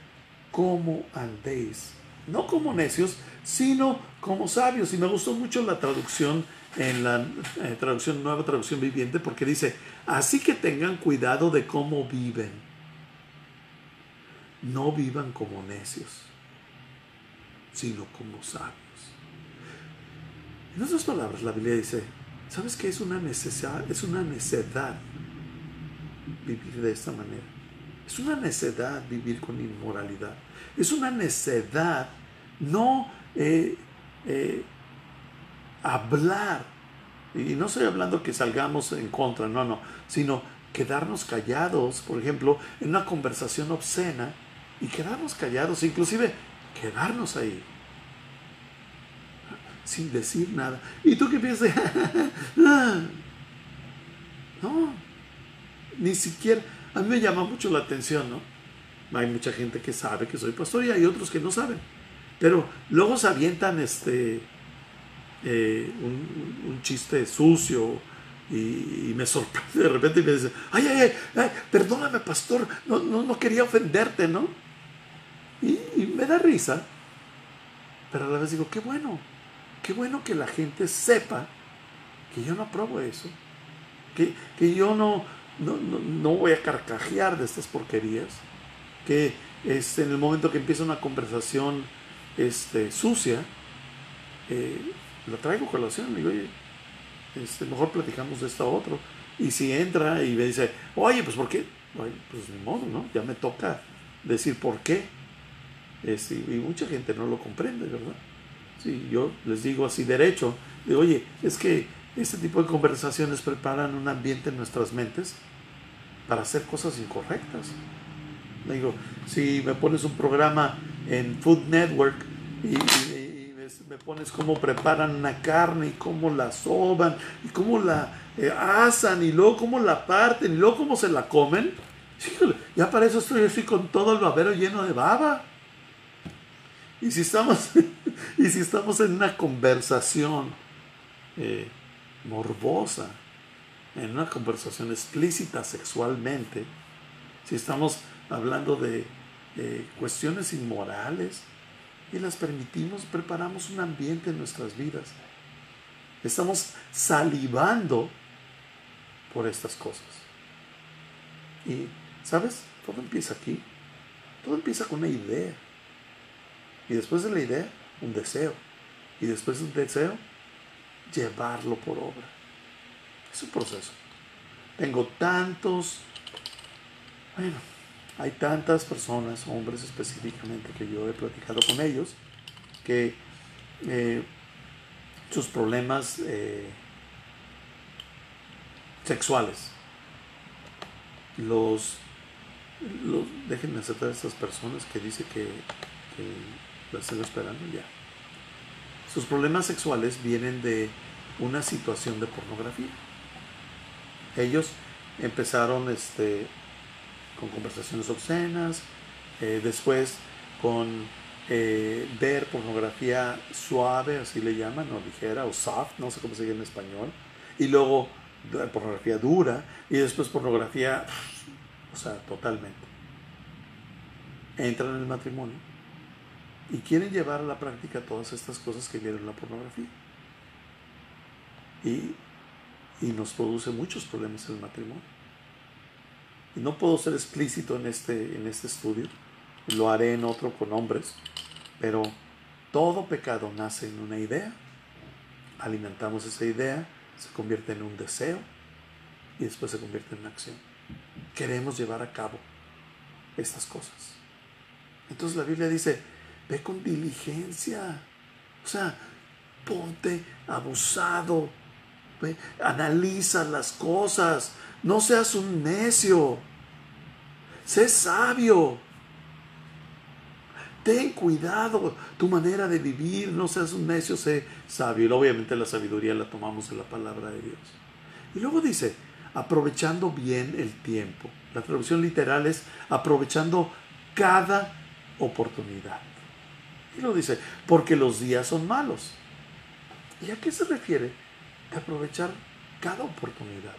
cómo andéis, no como necios, sino como sabios. Y me gustó mucho la traducción en la nueva traducción viviente, porque dice, así que tengan cuidado de cómo viven, no vivan como necios, sino como sabios. En otras palabras, la Biblia dice, ¿sabes qué? Es una necedad vivir de esta manera. Es una necedad vivir con inmoralidad. Es una necedad no hablar. Y no estoy hablando que salgamos en contra, no, sino quedarnos callados, por ejemplo, en una conversación obscena, y quedarnos callados, inclusive quedarnos ahí, sin decir nada. ¿Y tú qué piensas? No, ni siquiera. A mí me llama mucho la atención, ¿no? Hay mucha gente que sabe que soy pastor y hay otros que no saben. Pero luego se avientan un chiste sucio y me sorprende de repente y me dice, ay, perdóname, pastor, no quería ofenderte, ¿no? Y me da risa, pero a la vez digo, qué bueno que la gente sepa que yo no apruebo eso, que yo no voy a carcajear de estas porquerías, que en el momento que empieza una conversación sucia, la traigo a colación, digo, oye, mejor platicamos de esto a otro. Y si entra y me dice, oye, pues ¿por qué? Oye, pues ni modo, ¿no? Ya me toca decir por qué. Y mucha gente no lo comprende, ¿verdad? Sí, yo les digo así derecho, digo, oye, es que este tipo de conversaciones preparan un ambiente en nuestras mentes para hacer cosas incorrectas. Le digo, si me pones un programa en Food Network y me pones cómo preparan una carne y cómo la soban y cómo la asan y luego cómo la parten y luego cómo se la comen, ya para eso estoy así con todo el babero lleno de baba. Y si estamos en una conversación morbosa, en una conversación explícita sexualmente, si estamos hablando de cuestiones inmorales y las permitimos, preparamos un ambiente en nuestras vidas. Estamos salivando por estas cosas. Y, ¿sabes? Todo empieza aquí. Todo empieza con una idea. Y después de la idea, un deseo. Y después de un deseo, llevarlo por obra. Es un proceso. Hay tantas personas, hombres específicamente, que yo he platicado con ellos, que sus problemas sexuales déjenme aceptar a estas personas que dice que las estoy esperando ya. Sus problemas sexuales vienen de una situación de pornografía. Ellos empezaron con conversaciones obscenas, después con ver pornografía suave, así le llaman, o ligera, o soft, no sé cómo se dice en español, y luego pornografía dura, y después pornografía, o sea, totalmente. Entran en el matrimonio y quieren llevar a la práctica todas estas cosas que vieron en la pornografía. Y nos produce muchos problemas en el matrimonio. Y no puedo ser explícito en este estudio, lo haré en otro con hombres, pero todo pecado nace en una idea, alimentamos esa idea, se convierte en un deseo y después se convierte en una acción. Queremos llevar a cabo estas cosas. Entonces la Biblia dice, ve con diligencia, o sea, ponte abusado, ve, analiza las cosas, No seas un necio. Sé sabio. Ten cuidado tu manera de vivir. No seas un necio, sé sabio. Y obviamente la sabiduría la tomamos de la palabra de Dios. Y luego dice, aprovechando bien el tiempo. La traducción literal es aprovechando cada oportunidad. Y lo dice, porque los días son malos. ¿Y a qué se refiere? De aprovechar cada oportunidad.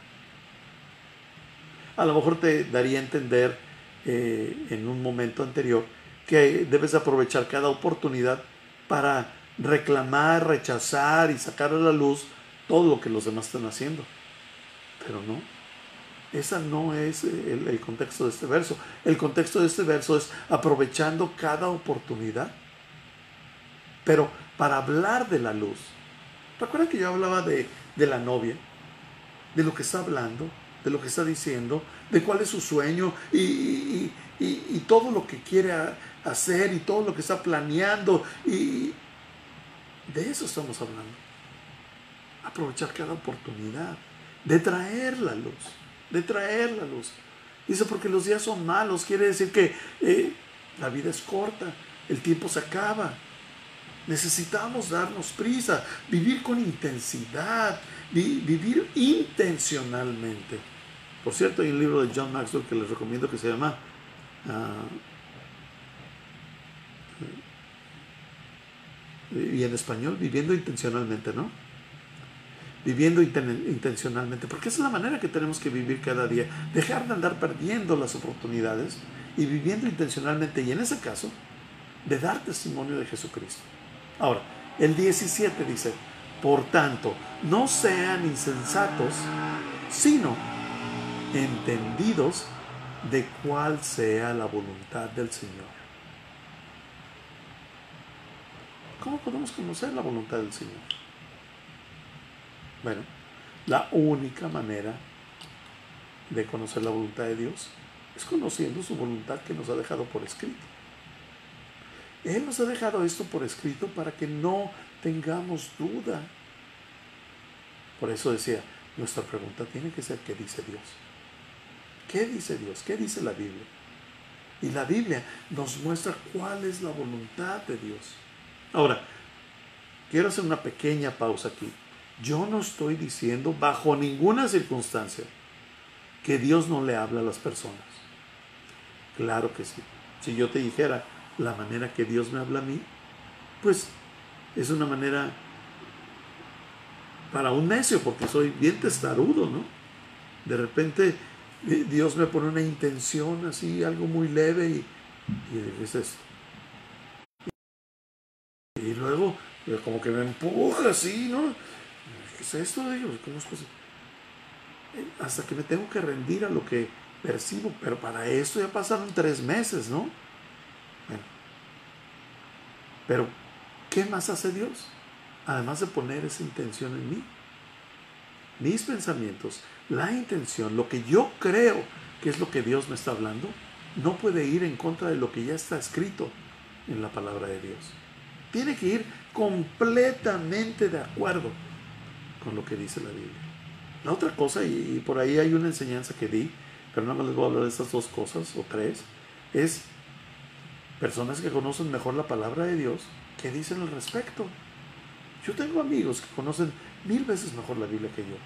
A lo mejor te daría a entender en un momento anterior que debes aprovechar cada oportunidad para reclamar, rechazar y sacar a la luz todo lo que los demás están haciendo. Pero no, ese no es el contexto de este verso. El contexto de este verso es aprovechando cada oportunidad, pero para hablar de la luz. ¿Recuerdan que yo hablaba de la novia? De lo que está hablando, de lo que está diciendo, de cuál es su sueño y todo lo que quiere hacer y todo lo que está planeando. Y de eso estamos hablando. Aprovechar cada oportunidad de traer la luz, de traer la luz. Dice, porque los días son malos, quiere decir que la vida es corta, el tiempo se acaba. Necesitamos darnos prisa, vivir con intensidad, vivir intencionalmente. Por cierto, hay un libro de John Maxwell que les recomiendo que se llama y en español, Viviendo Intencionalmente, ¿no? Viviendo intencionalmente, porque esa es la manera que tenemos que vivir cada día, dejar de andar perdiendo las oportunidades y viviendo intencionalmente, y en ese caso, de dar testimonio de Jesucristo. Ahora, el 17 dice, por tanto, no sean insensatos, sino entendidos de cuál sea la voluntad del Señor. ¿Cómo podemos conocer la voluntad del Señor? Bueno, la única manera de conocer la voluntad de Dios es conociendo su voluntad que nos ha dejado por escrito. Él nos ha dejado esto por escrito para que no tengamos duda. Por eso decía, nuestra pregunta tiene que ser, ¿qué dice Dios? ¿Qué dice Dios? ¿Qué dice la Biblia? Y la Biblia nos muestra cuál es la voluntad de Dios. Ahora, quiero hacer una pequeña pausa aquí. Yo no estoy diciendo bajo ninguna circunstancia que Dios no le habla a las personas. Claro que sí. Si yo te dijera la manera que Dios me habla a mí, pues es una manera para un necio, porque soy bien testarudo, ¿no? De repente Dios me pone una intención así, algo muy leve y es esto. Y luego como que me empuja así, ¿no? ¿Qué es esto? Digo, ¿cómo es posible? Hasta que me tengo que rendir a lo que percibo, pero para esto ya pasaron 3 meses, ¿no? Bueno, pero ¿qué más hace Dios? Además de poner esa intención en mí, mis pensamientos, la intención, lo que yo creo que es lo que Dios me está hablando, no puede ir en contra de lo que ya está escrito en la palabra de Dios. Tiene que ir completamente de acuerdo con lo que dice la Biblia. La otra cosa, y por ahí hay una enseñanza que di, pero no les voy a hablar de estas 2 cosas o 3, es personas que conocen mejor la palabra de Dios, ¿qué dicen al respecto? Yo tengo amigos que conocen 1000 veces mejor la Biblia que yo.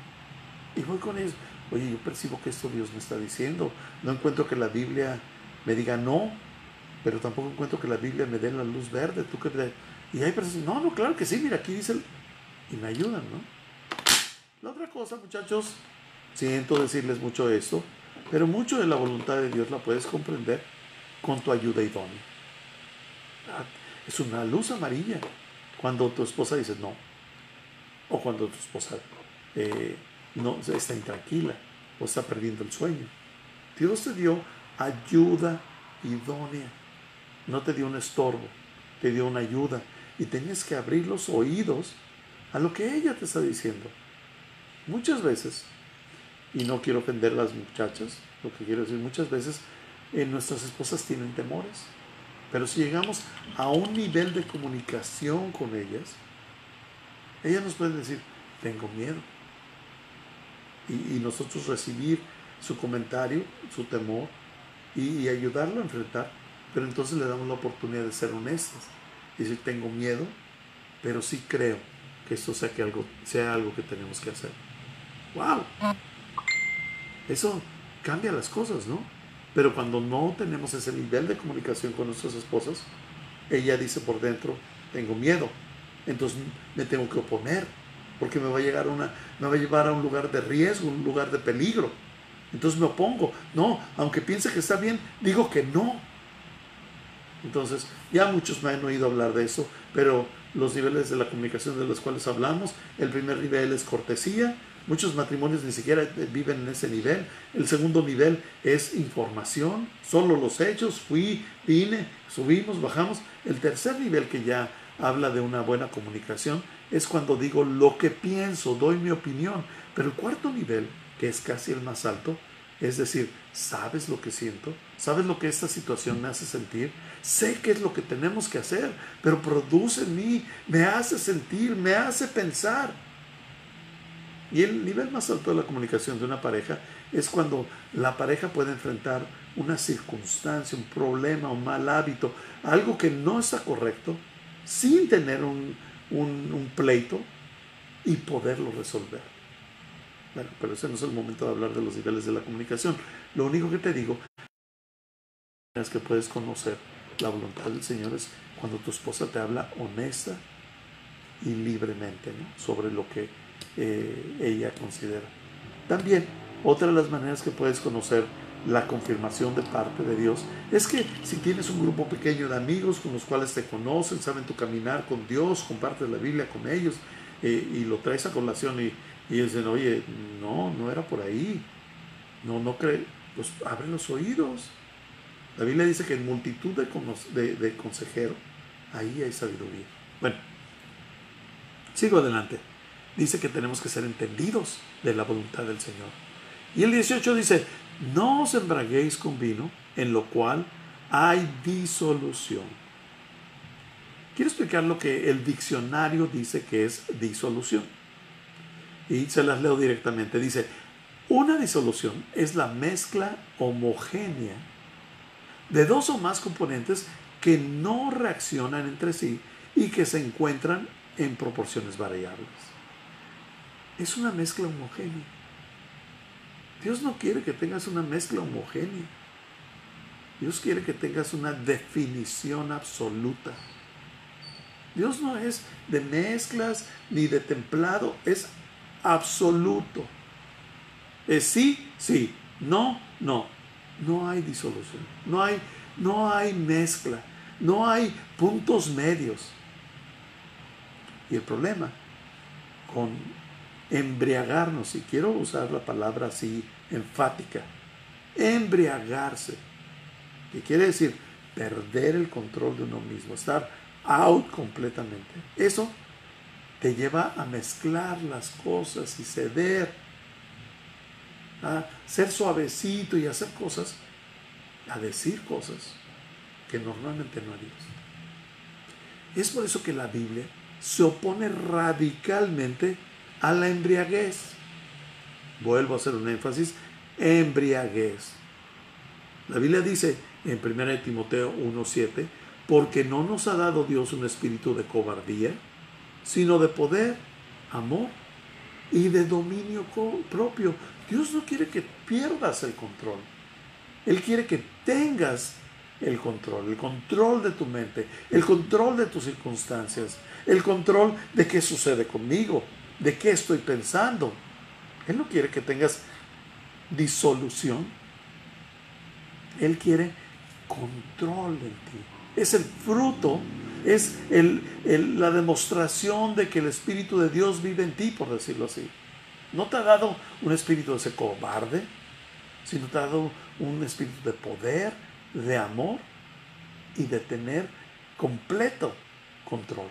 Y voy con ellos, oye, yo percibo que esto Dios me está diciendo. No encuentro que la Biblia me diga no, pero tampoco encuentro que la Biblia me dé la luz verde. ¿Tú qué crees? Y hay personas, no, claro que sí, mira, aquí dice, y me ayudan, ¿no? La otra cosa, muchachos, siento decirles mucho esto, pero mucho de la voluntad de Dios la puedes comprender con tu ayuda idónea. Es una luz amarilla cuando tu esposa dice no, o cuando tu esposa no está intranquila o está perdiendo el sueño. Dios te dio ayuda idónea, no te dio un estorbo, te dio una ayuda y tienes que abrir los oídos a lo que ella te está diciendo. Muchas veces, y no quiero ofender a las muchachas, lo que quiero decir, muchas veces nuestras esposas tienen temores, pero si llegamos a un nivel de comunicación con ellas nos pueden decir, tengo miedo, y nosotros recibir su comentario, su temor y ayudarlo a enfrentar. Pero entonces le damos la oportunidad de ser honestos. Y decir, tengo miedo, pero sí creo que esto sea algo que tenemos que hacer. ¡Wow! Eso cambia las cosas, ¿no? Pero cuando no tenemos ese nivel de comunicación con nuestras esposas, ella dice por dentro, tengo miedo, entonces me tengo que oponer, porque me va a llevar a un lugar de riesgo, un lugar de peligro. Entonces me opongo. No, aunque piense que está bien, digo que no. Entonces, ya muchos me han oído hablar de eso, pero los niveles de la comunicación de los cuales hablamos, el primer nivel es cortesía. Muchos matrimonios ni siquiera viven en ese nivel. El segundo nivel es información, solo los hechos, fui, vine, subimos, bajamos. El tercer nivel, que ya habla de una buena comunicación, es cuando digo lo que pienso, doy mi opinión. Pero el cuarto nivel, que es casi el más alto, es decir, ¿sabes lo que siento? ¿Sabes lo que esta situación me hace sentir? Sé qué es lo que tenemos que hacer, pero produce en mí, me hace sentir, me hace pensar. Y el nivel más alto de la comunicación de una pareja es cuando la pareja puede enfrentar una circunstancia, un problema, un mal hábito, algo que no está correcto, sin tener un pleito y poderlo resolver. Bueno, pero ese no es el momento de hablar de los niveles de la comunicación. Lo único que te digo es que puedes conocer la voluntad del Señor es cuando tu esposa te habla honesta y libremente, ¿no?, sobre lo que ella considera. También, otra de las maneras que puedes conocer la confirmación de parte de Dios es que si tienes un grupo pequeño de amigos con los cuales te conocen, saben tu caminar con Dios, compartes la Biblia con ellos y lo traes a colación y dicen, oye, no era por ahí, no cree, pues abre los oídos. La Biblia dice que en multitud de consejeros, ahí hay sabiduría. Bueno, sigo adelante. Dice que tenemos que ser entendidos de la voluntad del Señor. Y el 18 dice, no os embraguéis con vino, en lo cual hay disolución. Quiero explicar lo que el diccionario dice que es disolución. Y se las leo directamente. Dice, una disolución es la mezcla homogénea de dos o más componentes que no reaccionan entre sí y que se encuentran en proporciones variables. Es una mezcla homogénea. Dios no quiere que tengas una mezcla homogénea. Dios quiere que tengas una definición absoluta. Dios no es de mezclas ni de templado, es absoluto. Es sí, sí, no, no. No hay disolución, no hay mezcla, no hay puntos medios. Y el problema con embriagarnos, y quiero usar la palabra así enfática, embriagarse, que quiere decir perder el control de uno mismo, estar out completamente. Eso te lleva a mezclar las cosas y ceder, a ser suavecito y hacer cosas, a decir cosas que normalmente no harías. Es por eso que la Biblia se opone radicalmente a la embriaguez. Vuelvo a hacer un énfasis, embriaguez. La Biblia dice en 1 Timoteo 1:7, porque no nos ha dado Dios un espíritu de cobardía, sino de poder, amor y de dominio propio. Dios no quiere que pierdas el control. Él quiere que tengas el control de tu mente, el control de tus circunstancias, el control de qué sucede conmigo, de qué estoy pensando. Él no quiere que tengas disolución. Él quiere control en ti. Es el fruto, es la demostración de que el Espíritu de Dios vive en ti, por decirlo así. No te ha dado un espíritu de ese cobarde, sino te ha dado un espíritu de poder, de amor y de tener completo control.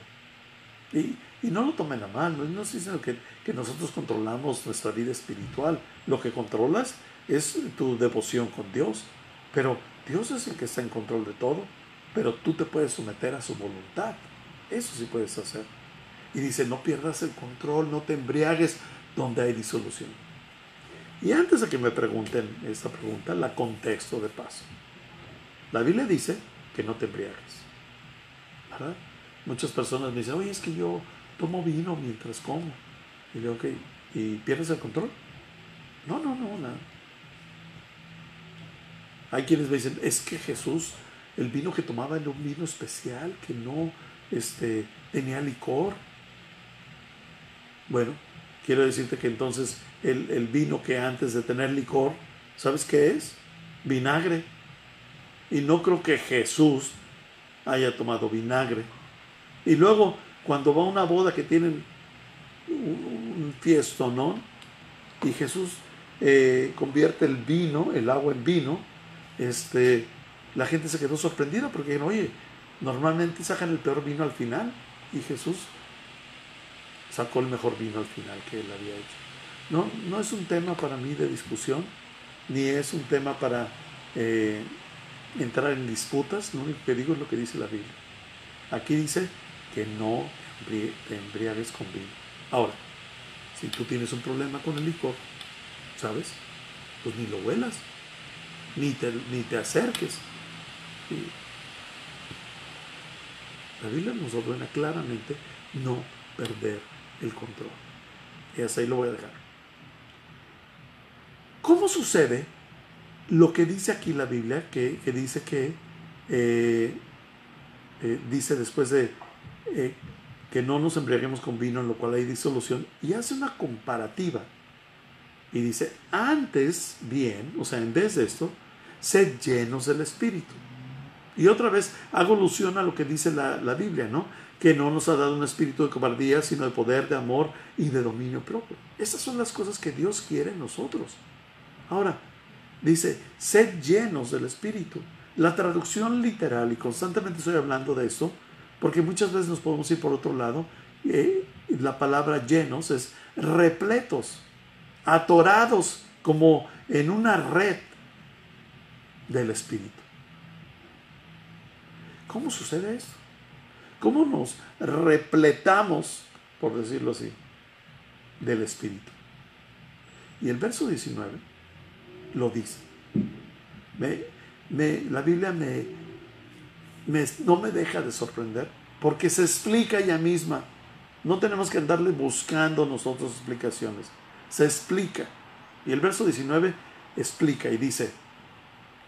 Y no lo tomen a mal, no estoy diciendo que nosotros controlamos nuestra vida espiritual. Lo que controlas es tu devoción con Dios, pero Dios es el que está en control de todo, pero tú te puedes someter a su voluntad. Eso sí puedes hacer. Y dice, no pierdas el control, no te embriagues donde hay disolución. Y antes de que me pregunten esta pregunta, la contexto de paso. La Biblia dice que no te embriagues, ¿verdad? Muchas personas me dicen, oye, es que yo tomo vino mientras como. Y digo, ok, ¿y pierdes el control? No, nada. Hay quienes me dicen, es que Jesús, el vino que tomaba era un vino especial, que no tenía licor. Bueno, quiero decirte que entonces el vino que antes de tener licor, ¿sabes qué es? Vinagre. Y no creo que Jesús haya tomado vinagre. Y luego, cuando va a una boda que tienen un fiestón, ¿no? Y Jesús convierte el vino, el agua en vino, la gente se quedó sorprendida porque, oye, normalmente sacan el peor vino al final y Jesús sacó el mejor vino al final que él había hecho. No es un tema para mí de discusión, ni es un tema para entrar en disputas. Lo único que digo es lo que dice la Biblia. Aquí dice que no te embriagues con vino. Ahora, si tú tienes un problema con el licor, ¿sabes? Pues ni lo huelas, ni te acerques. ¿Sí? La Biblia nos ordena claramente no perder el control. Y hasta ahí lo voy a dejar. ¿Cómo sucede lo que dice aquí la Biblia? Que dice que dice después de que no nos embriaguemos con vino, en lo cual hay disolución, y hace una comparativa. Y dice, antes bien, o sea, en vez de esto, sed llenos del Espíritu. Y otra vez hago alusión a lo que dice la Biblia, ¿no? Que no nos ha dado un espíritu de cobardía, sino de poder, de amor y de dominio propio. Esas son las cosas que Dios quiere en nosotros. Ahora, dice, sed llenos del Espíritu. La traducción literal, y constantemente estoy hablando de esto, porque muchas veces nos podemos ir por otro lado, la palabra llenos es repletos, atorados, como en una red del Espíritu. ¿Cómo sucede esto? ¿Cómo nos repletamos, por decirlo así, del Espíritu? Y el verso 19 lo dice. La Biblia no me deja de sorprender, porque se explica ella misma. No tenemos que andarle buscando nosotros explicaciones. Se explica. Y el verso 19 explica y dice,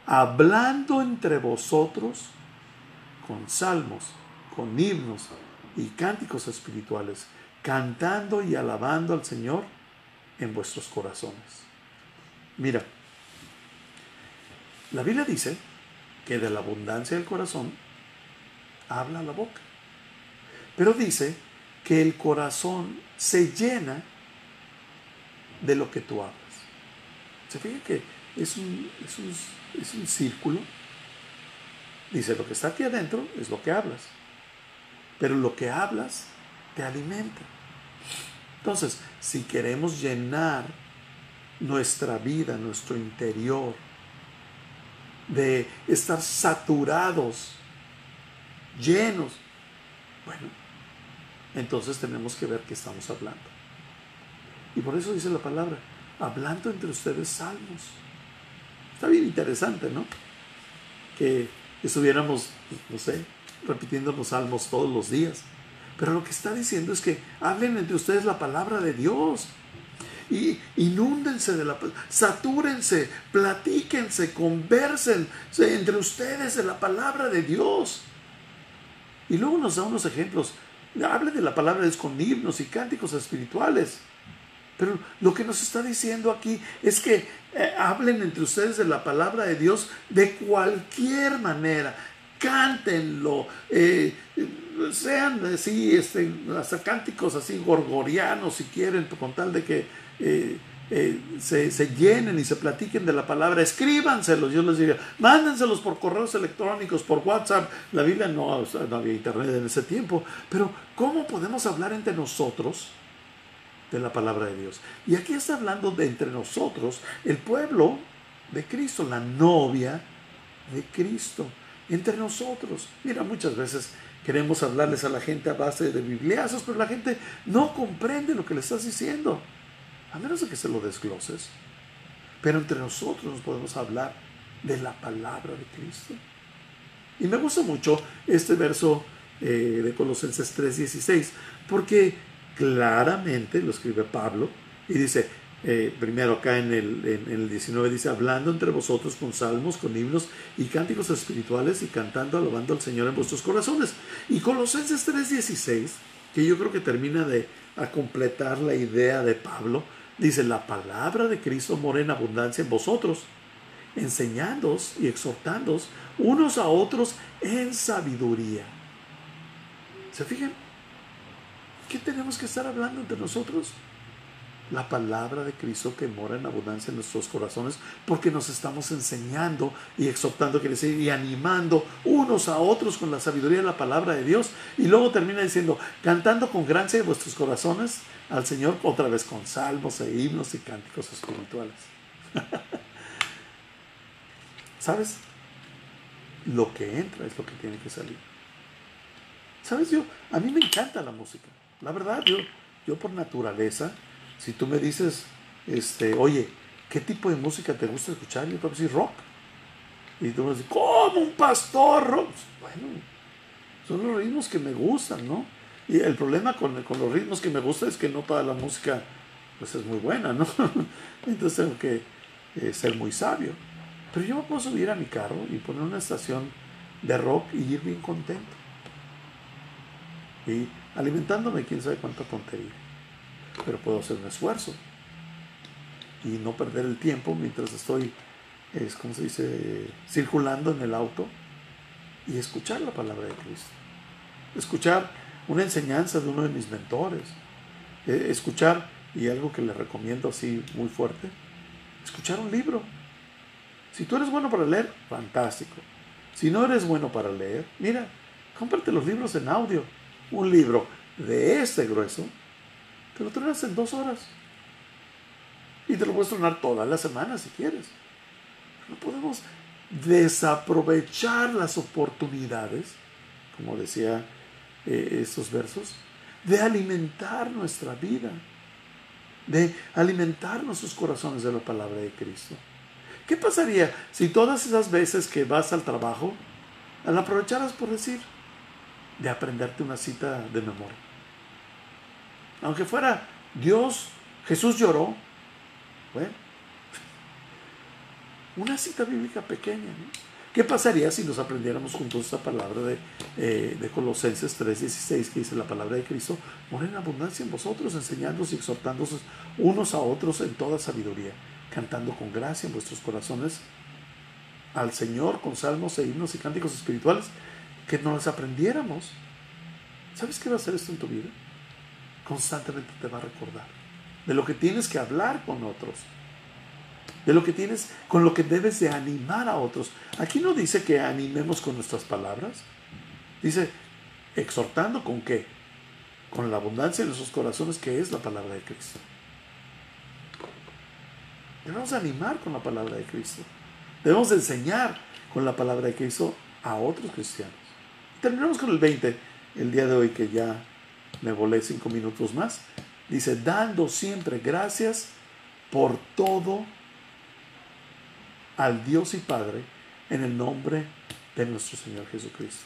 hablando entre vosotros con salmos, con himnos y cánticos espirituales, cantando y alabando al Señor en vuestros corazones. Mira, la Biblia dice que de la abundancia del corazón habla la boca. Pero dice que el corazón se llena de lo que tú hablas. ¿Se fija que es un círculo? Dice, lo que está aquí adentro es lo que hablas. Pero lo que hablas te alimenta. Entonces, si queremos llenar nuestra vida, nuestro interior, de estar saturados, llenos, bueno, entonces tenemos que ver qué estamos hablando. Y por eso dice la palabra, hablando entre ustedes salmos. Está bien interesante, ¿no? Que estuviéramos, no sé, repitiendo los salmos todos los días. Pero lo que está diciendo es que hablen entre ustedes la palabra de Dios. Y inúndense de la palabra, satúrense, platíquense, conversen entre ustedes de la palabra de Dios. Y luego nos da unos ejemplos. Hable de la palabra de Dios con himnos y cánticos espirituales. Pero lo que nos está diciendo aquí es que hablen entre ustedes de la palabra de Dios de cualquier manera. Cántenlo, sean así, hasta cánticos así gorgorianos si quieren, con tal de que se llenen y se platiquen de la palabra. Escríbanselos, yo les diría, mándenselos por correos electrónicos, por WhatsApp. La Biblia no había internet en ese tiempo, pero ¿cómo podemos hablar entre nosotros de la palabra de Dios? Y aquí está hablando de entre nosotros, el pueblo de Cristo, la novia de Cristo, entre nosotros. Mira, muchas veces queremos hablarles a la gente a base de bibliazos, pero la gente no comprende lo que le estás diciendo, a menos de que se lo desgloses. pero entre nosotros nos podemos hablar de la palabra de Cristo. Y me gusta mucho este verso de Colosenses 3:16, porque claramente lo escribe Pablo y dice, primero acá en el 19 dice, hablando entre vosotros con salmos, con himnos y cánticos espirituales y cantando, alabando al Señor en vuestros corazones. Y Colosenses 3:16, que yo creo que termina de completar la idea de Pablo, dice, la palabra de Cristo mora en abundancia en vosotros, enseñándoos y exhortándoos unos a otros en sabiduría. ¿Se fijan? ¿Qué tenemos que estar hablando entre nosotros? La palabra de Cristo que mora en abundancia en nuestros corazones, porque nos estamos enseñando y exhortando, quiere decir, y animando unos a otros con la sabiduría de la palabra de Dios. Y luego termina diciendo, cantando con gracia en vuestros corazones al Señor, otra vez con salmos e himnos y cánticos espirituales. ¿Sabes? Lo que entra es lo que tiene que salir. ¿Sabes? A mí me encanta la música. La verdad, yo por naturaleza, si tú me dices, oye, ¿qué tipo de música te gusta escuchar? Yo te voy a decir rock. Y tú me vas a decir, ¿cómo un pastor rock? Bueno, son los ritmos que me gustan, ¿no? Y el problema con los ritmos que me gustan es que no toda la música pues es muy buena, ¿no? Entonces tengo que ser muy sabio. Pero yo me puedo subir a mi carro y poner una estación de rock y ir bien contento. Y alimentándome quién sabe cuánta tontería. Pero puedo hacer un esfuerzo y no perder el tiempo mientras estoy, ¿cómo se dice?, circulando en el auto, y escuchar la palabra de Cristo. Escuchar una enseñanza de uno de mis mentores. Escuchar, y algo que les recomiendo así muy fuerte, escuchar un libro. Si tú eres bueno para leer, fantástico. Si no eres bueno para leer, mira, cómprate los libros en audio. Un libro de este grueso, te lo traes en 2 horas. Y te lo puedes tronar toda la semana si quieres. No podemos desaprovechar las oportunidades, como decía estos versos, de alimentar nuestra vida, de alimentar nuestros corazones de la palabra de Cristo. ¿Qué pasaría si todas esas veces que vas al trabajo la aprovecharas, por decir, de aprenderte una cita de memoria? Aunque fuera Dios, Jesús lloró, bueno, una cita bíblica pequeña, ¿no? ¿Qué pasaría si nos aprendiéramos juntos esta palabra de Colosenses 3:16, que dice la palabra de Cristo, mora en abundancia en vosotros, enseñándoos y exhortándoos unos a otros en toda sabiduría, cantando con gracia en vuestros corazones al Señor con salmos e himnos y cánticos espirituales, que nos los aprendiéramos? ¿Sabes qué va a hacer esto en tu vida? Constantemente te va a recordar de lo que tienes que hablar con otros, de lo que tienes, con lo que debes de animar a otros. Aquí no dice que animemos con nuestras palabras, dice exhortando con qué, con la abundancia de nuestros corazones, que es la palabra de Cristo. Debemos animar con la palabra de Cristo, debemos enseñar con la palabra de Cristo a otros cristianos. Terminamos con el 20 el día de hoy, que ya me volé 5 minutos más. Dice, dando siempre gracias por todo al Dios y Padre en el nombre de nuestro Señor Jesucristo.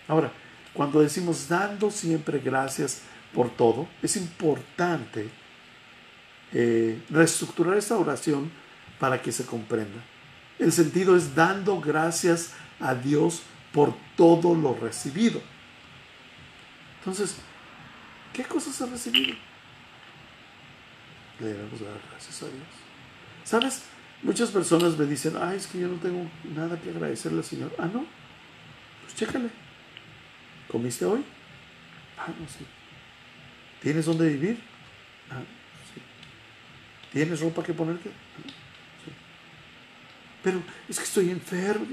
Ahora, cuando decimos dando siempre gracias por todo, es importante reestructurar esta oración para que se comprenda. El sentido es dando gracias a Dios por todo lo recibido. Entonces, ¿qué cosas has recibido? Le debemos dar gracias a Dios. ¿Sabes? Muchas personas me dicen, ay, es que yo no tengo nada que agradecerle al Señor. Ah, no, pues chécale. ¿Comiste hoy? Ah, no, sí. ¿Tienes dónde vivir? Ah, sí. ¿Tienes ropa que ponerte? Ah, sí. Pero es que estoy enfermo.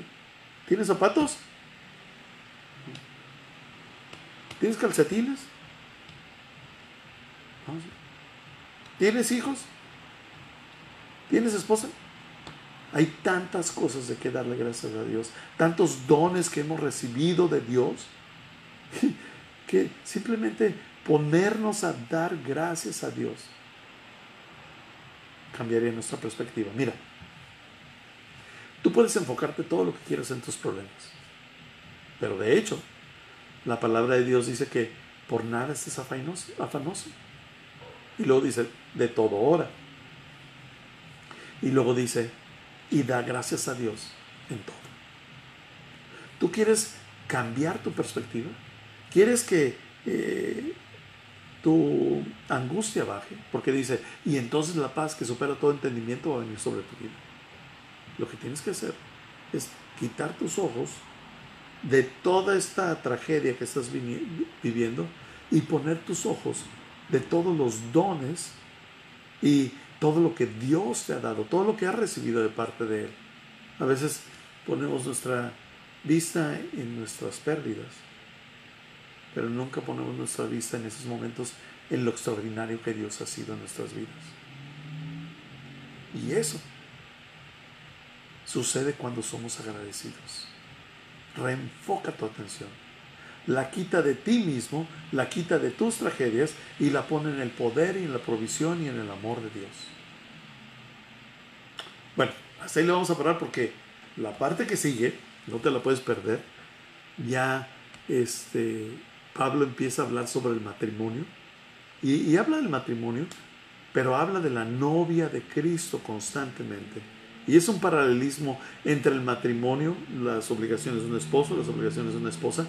¿Tienes zapatos? ¿Tienes calcetines? Ah, sí. ¿Tienes hijos? ¿Tienes esposa? Hay tantas cosas de que darle gracias a Dios, tantos dones que hemos recibido de Dios, que simplemente ponernos a dar gracias a Dios cambiaría nuestra perspectiva. Mira, Tú puedes enfocarte todo lo que quieras en tus problemas. Pero de hecho, la palabra de Dios dice que por nada estés afanoso. Y luego dice, de todo ora. Y luego dice, y da gracias a Dios en todo. ¿Tú quieres cambiar tu perspectiva? ¿Quieres que tu angustia baje? Porque dice, y entonces la paz que supera todo entendimiento va a venir sobre tu vida. Lo que tienes que hacer es quitar tus ojos de toda esta tragedia que estás viviendo y poner tus ojos de todos los dones y todo lo que Dios te ha dado, todo lo que has recibido de parte de Él. A veces ponemos nuestra vista en nuestras pérdidas, pero nunca ponemos nuestra vista en esos momentos en lo extraordinario que Dios ha sido en nuestras vidas. Y eso sucede cuando somos agradecidos. Reenfoca tu atención. La quita de ti mismo, la quita de tus tragedias y la pone en el poder y en la provisión y en el amor de Dios. Bueno, hasta ahí le vamos a parar porque la parte que sigue, no te la puedes perder. Ya Pablo empieza a hablar sobre el matrimonio y habla del matrimonio, pero habla de la novia de Cristo constantemente. Y es un paralelismo entre el matrimonio, las obligaciones de un esposo, las obligaciones de una esposa,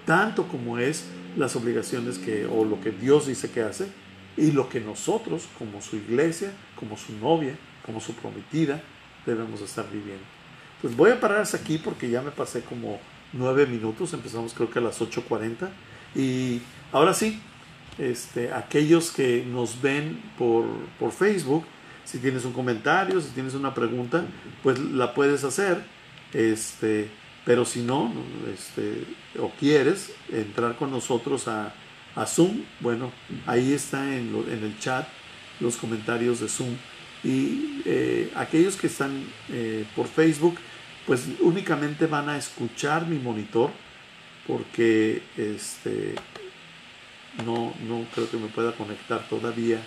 tanto como es las obligaciones o lo que Dios dice que hace, y lo que nosotros, como su iglesia, como su novia, como su prometida, debemos estar viviendo. Entonces voy a parar hasta aquí porque ya me pasé como 9 minutos, empezamos creo que a las 8:40, y ahora sí, aquellos que nos ven por Facebook, si tienes un comentario, si tienes una pregunta, pues la puedes hacer, pero si no, o quieres entrar con nosotros a Zoom, bueno, ahí está en el chat los comentarios de Zoom. Y aquellos que están por Facebook, pues únicamente van a escuchar mi monitor, porque no creo que me pueda conectar todavía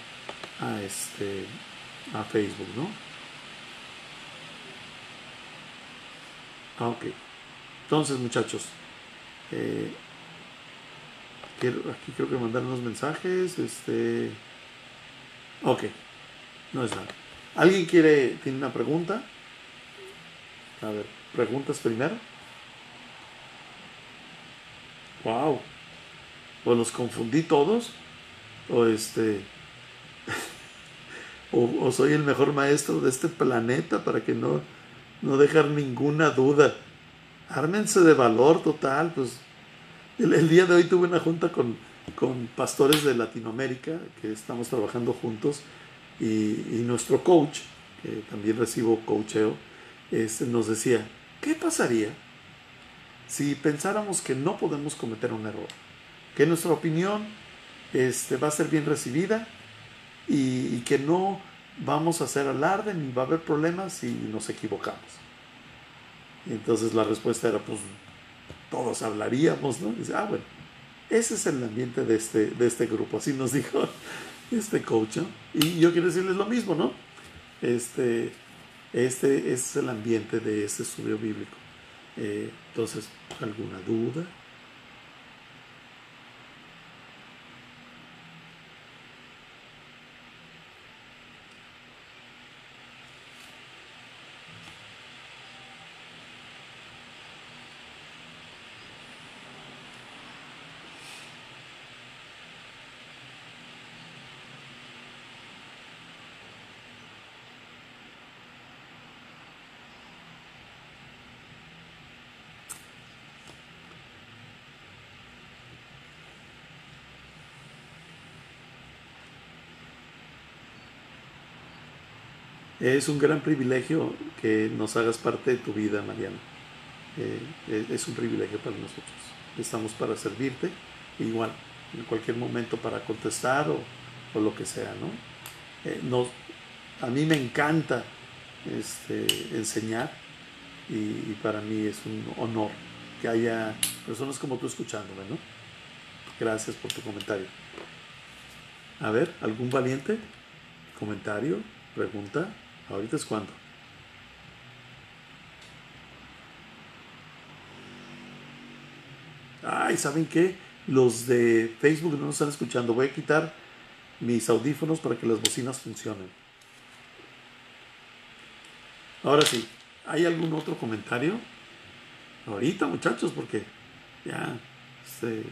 a Facebook, ¿no? Ok. Entonces, muchachos, aquí creo que mandaron unos mensajes. Ok, no es nada. ¿Alguien tiene una pregunta? A ver, preguntas primero. Wow. O los confundí todos, o o soy el mejor maestro de este planeta para que no dejar ninguna duda. Ármense de valor total. Pues el día de hoy tuve una junta con pastores de Latinoamérica que estamos trabajando juntos, y nuestro coach, que también recibo coacheo, nos decía, ¿qué pasaría si pensáramos que no podemos cometer un error? Que nuestra opinión va a ser bien recibida y que no vamos a hacer alarde ni va a haber problemas si nos equivocamos. Y entonces la respuesta era, pues todos hablaríamos, ¿no? Y dice, bueno, ese es el ambiente de este grupo, así nos dijo este coach, ¿no? Y yo quiero decirles lo mismo, ¿no? Este es el ambiente de este estudio bíblico. Entonces, ¿alguna duda? Es un gran privilegio que nos hagas parte de tu vida, Mariana. Es un privilegio para nosotros. Estamos para servirte, igual, en cualquier momento para contestar o lo que sea, ¿no? A mí me encanta enseñar, y para mí es un honor que haya personas como tú escuchándome, ¿no? Gracias por tu comentario. A ver, ¿algún valiente? ¿Comentario? ¿Pregunta? Ahorita es cuando. Ay, ¿saben qué? Los de Facebook no nos están escuchando. Voy a quitar mis audífonos para que las bocinas funcionen. Ahora sí, ¿hay algún otro comentario? Ahorita, muchachos, porque ya este,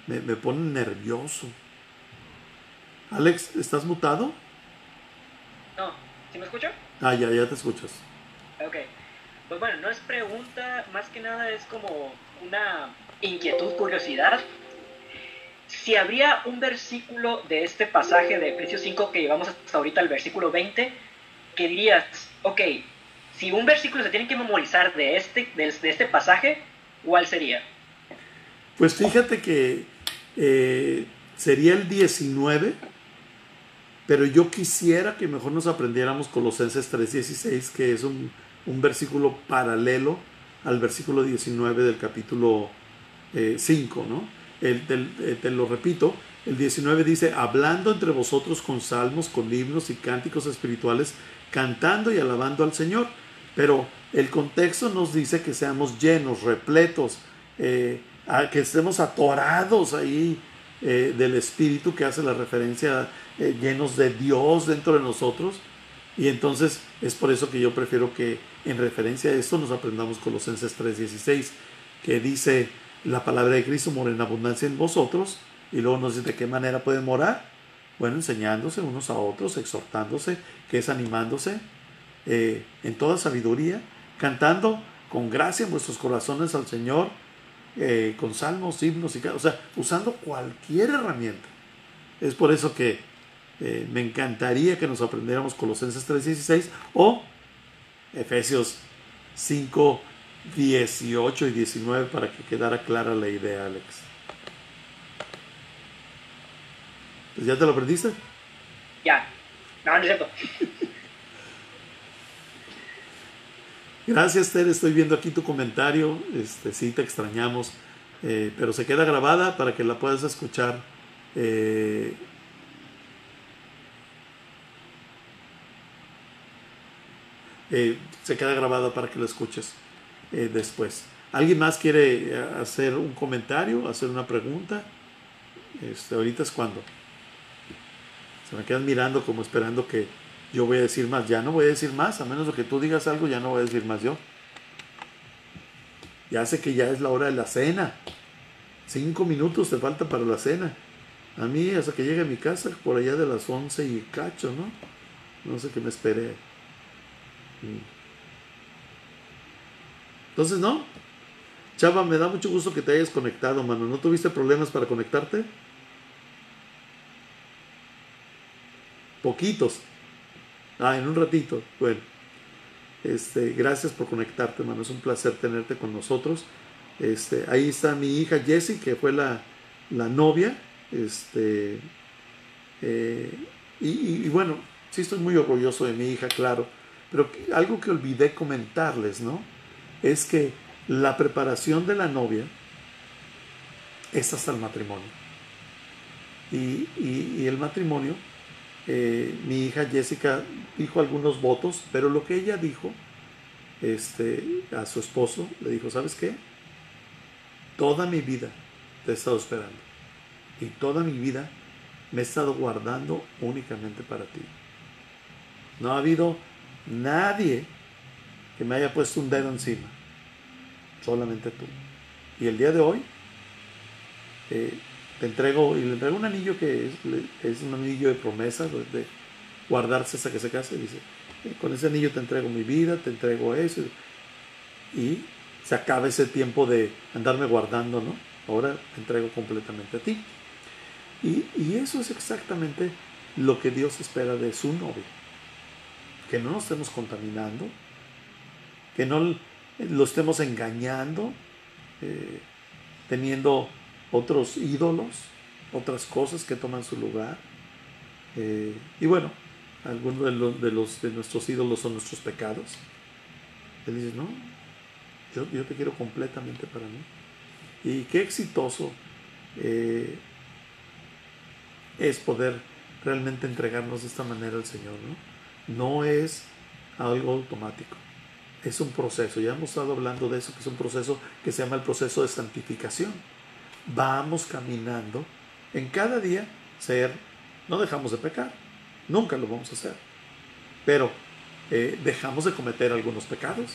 me ponen nervioso. Alex, ¿estás mutado?
No, ¿sí me escucha?
Ah, ya te escuchas.
Ok. Pues bueno, no es pregunta, más que nada es como una inquietud, curiosidad. Si habría un versículo de este pasaje de Efesios 5 que llevamos hasta ahorita, el versículo 20, que dirías, ok, si un versículo se tiene que memorizar de este pasaje, ¿cuál sería?
Pues fíjate que sería el 19, pero yo quisiera que mejor nos aprendiéramos Colosenses 3:16, que es un versículo paralelo al versículo 19 del capítulo 5, ¿no? Te lo repito, el 19 dice, hablando entre vosotros con salmos, con himnos y cánticos espirituales, cantando y alabando al Señor. Pero el contexto nos dice que seamos llenos, repletos, que estemos atorados ahí del Espíritu, que hace la referencia, llenos de Dios dentro de nosotros. Y entonces es por eso que yo prefiero que en referencia a esto nos aprendamos Colosenses 3:16, que dice la palabra de Cristo mora en abundancia en vosotros, y luego nos dice de qué manera pueden morar. Bueno, enseñándose unos a otros, exhortándose, que es animándose en toda sabiduría, cantando con gracia en vuestros corazones al Señor, con salmos, himnos, o sea, usando cualquier herramienta. Es por eso que me encantaría que nos aprendiéramos Colosenses 3:16 o Efesios 5:18 y 19 para que quedara clara la idea, Alex. Pues ya te lo aprendiste.
Ya, no, no es cierto.
Gracias, Ter. Estoy viendo aquí tu comentario. Sí, te extrañamos. Pero se queda grabada para que la puedas escuchar. Eh, Se queda grabada para que la escuches después. ¿Alguien más quiere hacer un comentario, hacer una pregunta? Ahorita es cuando. Se me quedan mirando como esperando que yo voy a decir más. Ya no voy a decir más, a menos de que tú digas algo, ya no voy a decir más yo. Ya sé que ya es la hora de la cena. 5 minutos te falta para la cena. A mí hasta que llegue a mi casa, por allá de las 11 y cacho, ¿no? No sé qué me espere. Entonces, ¿no? Chava, me da mucho gusto que te hayas conectado, mano. ¿No tuviste problemas para conectarte? Poquitos. Ah, en un ratito. Bueno, gracias por conectarte, mano. Es un placer tenerte con nosotros. Ahí está mi hija Jessie, que fue la novia. Eh, y bueno, sí estoy muy orgulloso de mi hija, claro. Pero algo que olvidé comentarles, ¿no? Es que la preparación de la novia es hasta el matrimonio. Y el matrimonio, mi hija Jessica dijo algunos votos, pero lo que ella dijo a su esposo, le dijo, ¿sabes qué? Toda mi vida te he estado esperando. Y toda mi vida me he estado guardando únicamente para ti. No ha habido nadie que me haya puesto un dedo encima. Solamente tú. Y el día de hoy te entrego, y le entrego un anillo que es un anillo de promesa, de guardarse hasta que se case. Dice, con ese anillo te entrego mi vida, te entrego eso. Y se acaba ese tiempo de andarme guardando, ¿no? Ahora te entrego completamente a ti. Y eso es exactamente lo que Dios espera de su novia. Que no nos estemos contaminando, que no lo estemos engañando, teniendo otros ídolos, otras cosas que toman su lugar. Y bueno, algunos de nuestros ídolos son nuestros pecados. Él dice, no, yo te quiero completamente para mí. Y qué exitoso eh, es poder realmente entregarnos de esta manera al Señor, ¿no? No es algo automático, es un proceso. Ya hemos estado hablando de eso, que es un proceso que se llama el proceso de santificación. Vamos caminando en cada día no dejamos de pecar, nunca lo vamos a hacer, pero dejamos de cometer algunos pecados,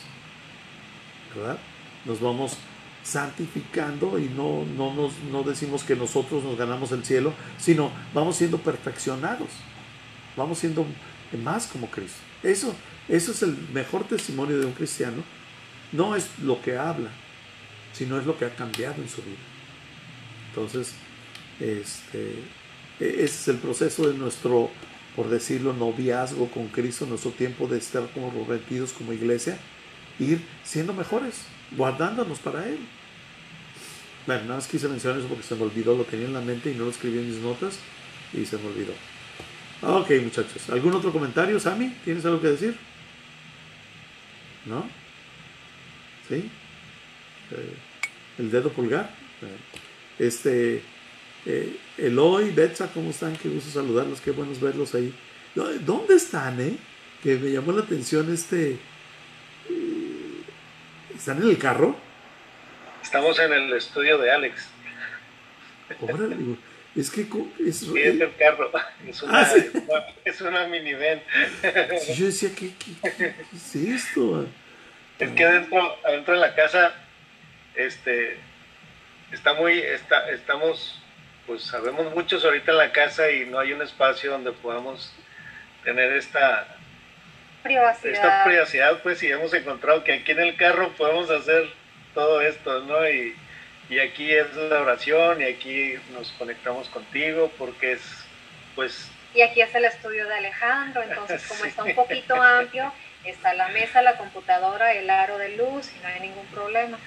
¿verdad? Nos vamos santificando y no decimos que nosotros nos ganamos el cielo, sino vamos siendo perfeccionados, vamos siendo más como Cristo. Eso es el mejor testimonio de un cristiano. No es lo que habla, sino es lo que ha cambiado en su vida. Entonces, ese es el proceso de nuestro, por decirlo, noviazgo con Cristo, nuestro tiempo de estar comprometidos como iglesia, ir siendo mejores, guardándonos para Él. Bueno, nada más quise mencionar eso porque se me olvidó, lo tenía en la mente y no lo escribí en mis notas y se me olvidó. Ok, muchachos, ¿algún otro comentario, Sammy? ¿Tienes algo que decir? ¿No? ¿Sí? El dedo pulgar. Eloy, Betsa, ¿cómo están? Qué gusto saludarlos, qué buenos verlos ahí. ¿Dónde están, Que me llamó la atención ¿están en el carro?
Estamos en el estudio de Alex.
Órale, digo, es que
sí, es el carro.
¿sí?
Es una minivan.
Sí, yo decía, ¿qué es esto?
Es que adentro de la casa, estamos, pues sabemos muchos ahorita en la casa y no hay un espacio donde podamos tener esta privacidad, pues, y hemos encontrado que aquí en el carro podemos hacer todo esto, ¿no? Y aquí es la oración y aquí nos conectamos contigo porque es, pues...
Y aquí es el estudio de Alejandro, entonces como está un poquito amplio, está la mesa, la computadora, el aro de luz y no hay ningún problema.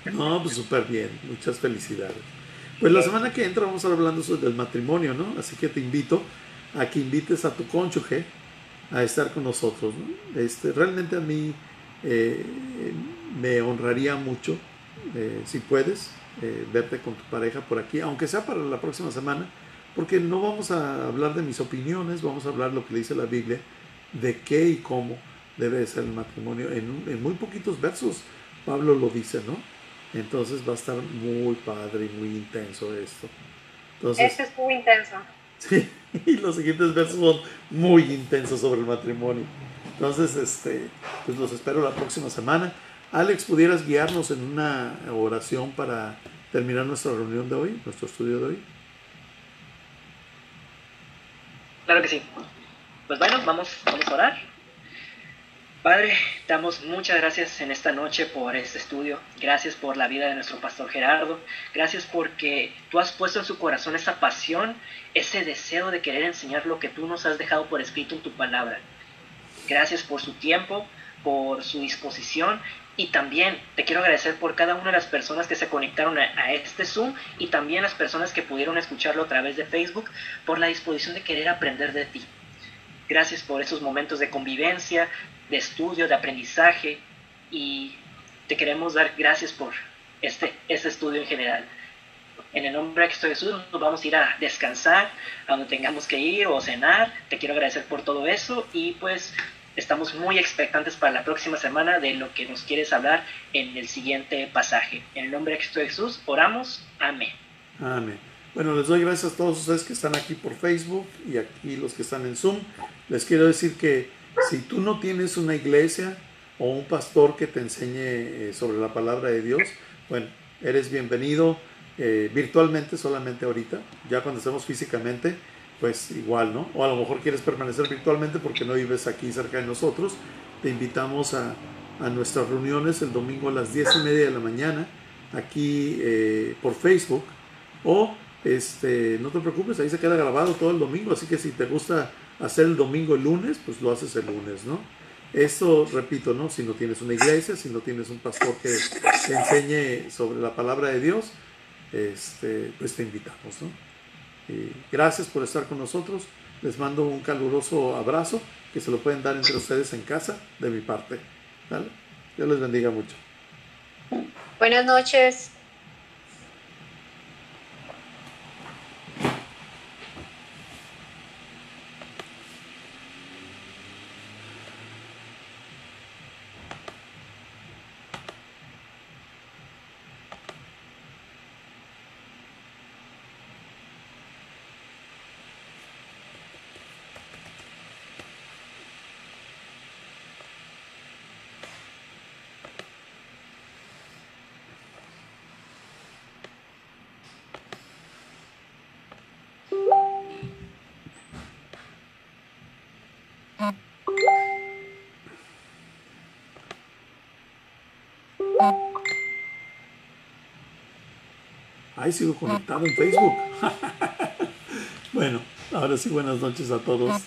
No, pues súper bien, muchas felicidades. Pues la semana que entra vamos a estar hablando sobre el matrimonio, ¿no? Así que te invito a que invites a tu cónyuge a estar con nosotros, ¿no? Realmente a mí me honraría mucho, si puedes, verte con tu pareja por aquí, aunque sea para la próxima semana, porque no vamos a hablar de mis opiniones, vamos a hablar lo que le dice la Biblia, de qué y cómo debe ser el matrimonio. En muy poquitos versos Pablo lo dice, ¿no? Entonces va a estar muy padre y muy intenso esto. Entonces,
es muy intenso.
Sí, y los siguientes versos son muy intensos sobre el matrimonio. Entonces, pues los espero la próxima semana. Alex, ¿pudieras guiarnos en una oración para terminar nuestra reunión de hoy, nuestro estudio de hoy?
Claro que sí. Pues bueno, vamos a orar. Padre, damos muchas gracias en esta noche por este estudio. Gracias por la vida de nuestro pastor Gerardo. Gracias porque tú has puesto en su corazón esa pasión, ese deseo de querer enseñar lo que tú nos has dejado por escrito en tu palabra. Gracias por su tiempo, por su disposición, y también te quiero agradecer por cada una de las personas que se conectaron a este Zoom y también las personas que pudieron escucharlo a través de Facebook, por la disposición de querer aprender de ti. Gracias por esos momentos de convivencia, de estudio, de aprendizaje, y te queremos dar gracias por este estudio en general. En el nombre de Cristo Jesús nos vamos a ir a descansar, a donde tengamos que ir o cenar. Te quiero agradecer por todo eso y pues estamos muy expectantes para la próxima semana de lo que nos quieres hablar en el siguiente pasaje. En el nombre de Cristo Jesús oramos. Amén.
Amén. Bueno, les doy gracias a todos ustedes que están aquí por Facebook y aquí los que están en Zoom. Les quiero decir que si tú no tienes una iglesia o un pastor que te enseñe sobre la palabra de Dios, bueno, eres bienvenido virtualmente solamente ahorita. Ya cuando estemos físicamente, pues igual, ¿no? O a lo mejor quieres permanecer virtualmente porque no vives aquí cerca de nosotros. Te invitamos a nuestras reuniones el domingo a las 10:30 de la mañana aquí por Facebook. O no te preocupes, ahí se queda grabado todo el domingo, así que si te gusta hacer el domingo el lunes, pues lo haces el lunes, ¿no? Esto, repito, ¿no? Si no tienes una iglesia, si no tienes un pastor que te enseñe sobre la palabra de Dios, pues te invitamos, ¿no? Y gracias por estar con nosotros. Les mando un caluroso abrazo que se lo pueden dar entre ustedes en casa de mi parte. ¿Vale? Dios les bendiga mucho.
Buenas noches.
Ay, sigo conectado en Facebook. Bueno, ahora sí, buenas noches a todos.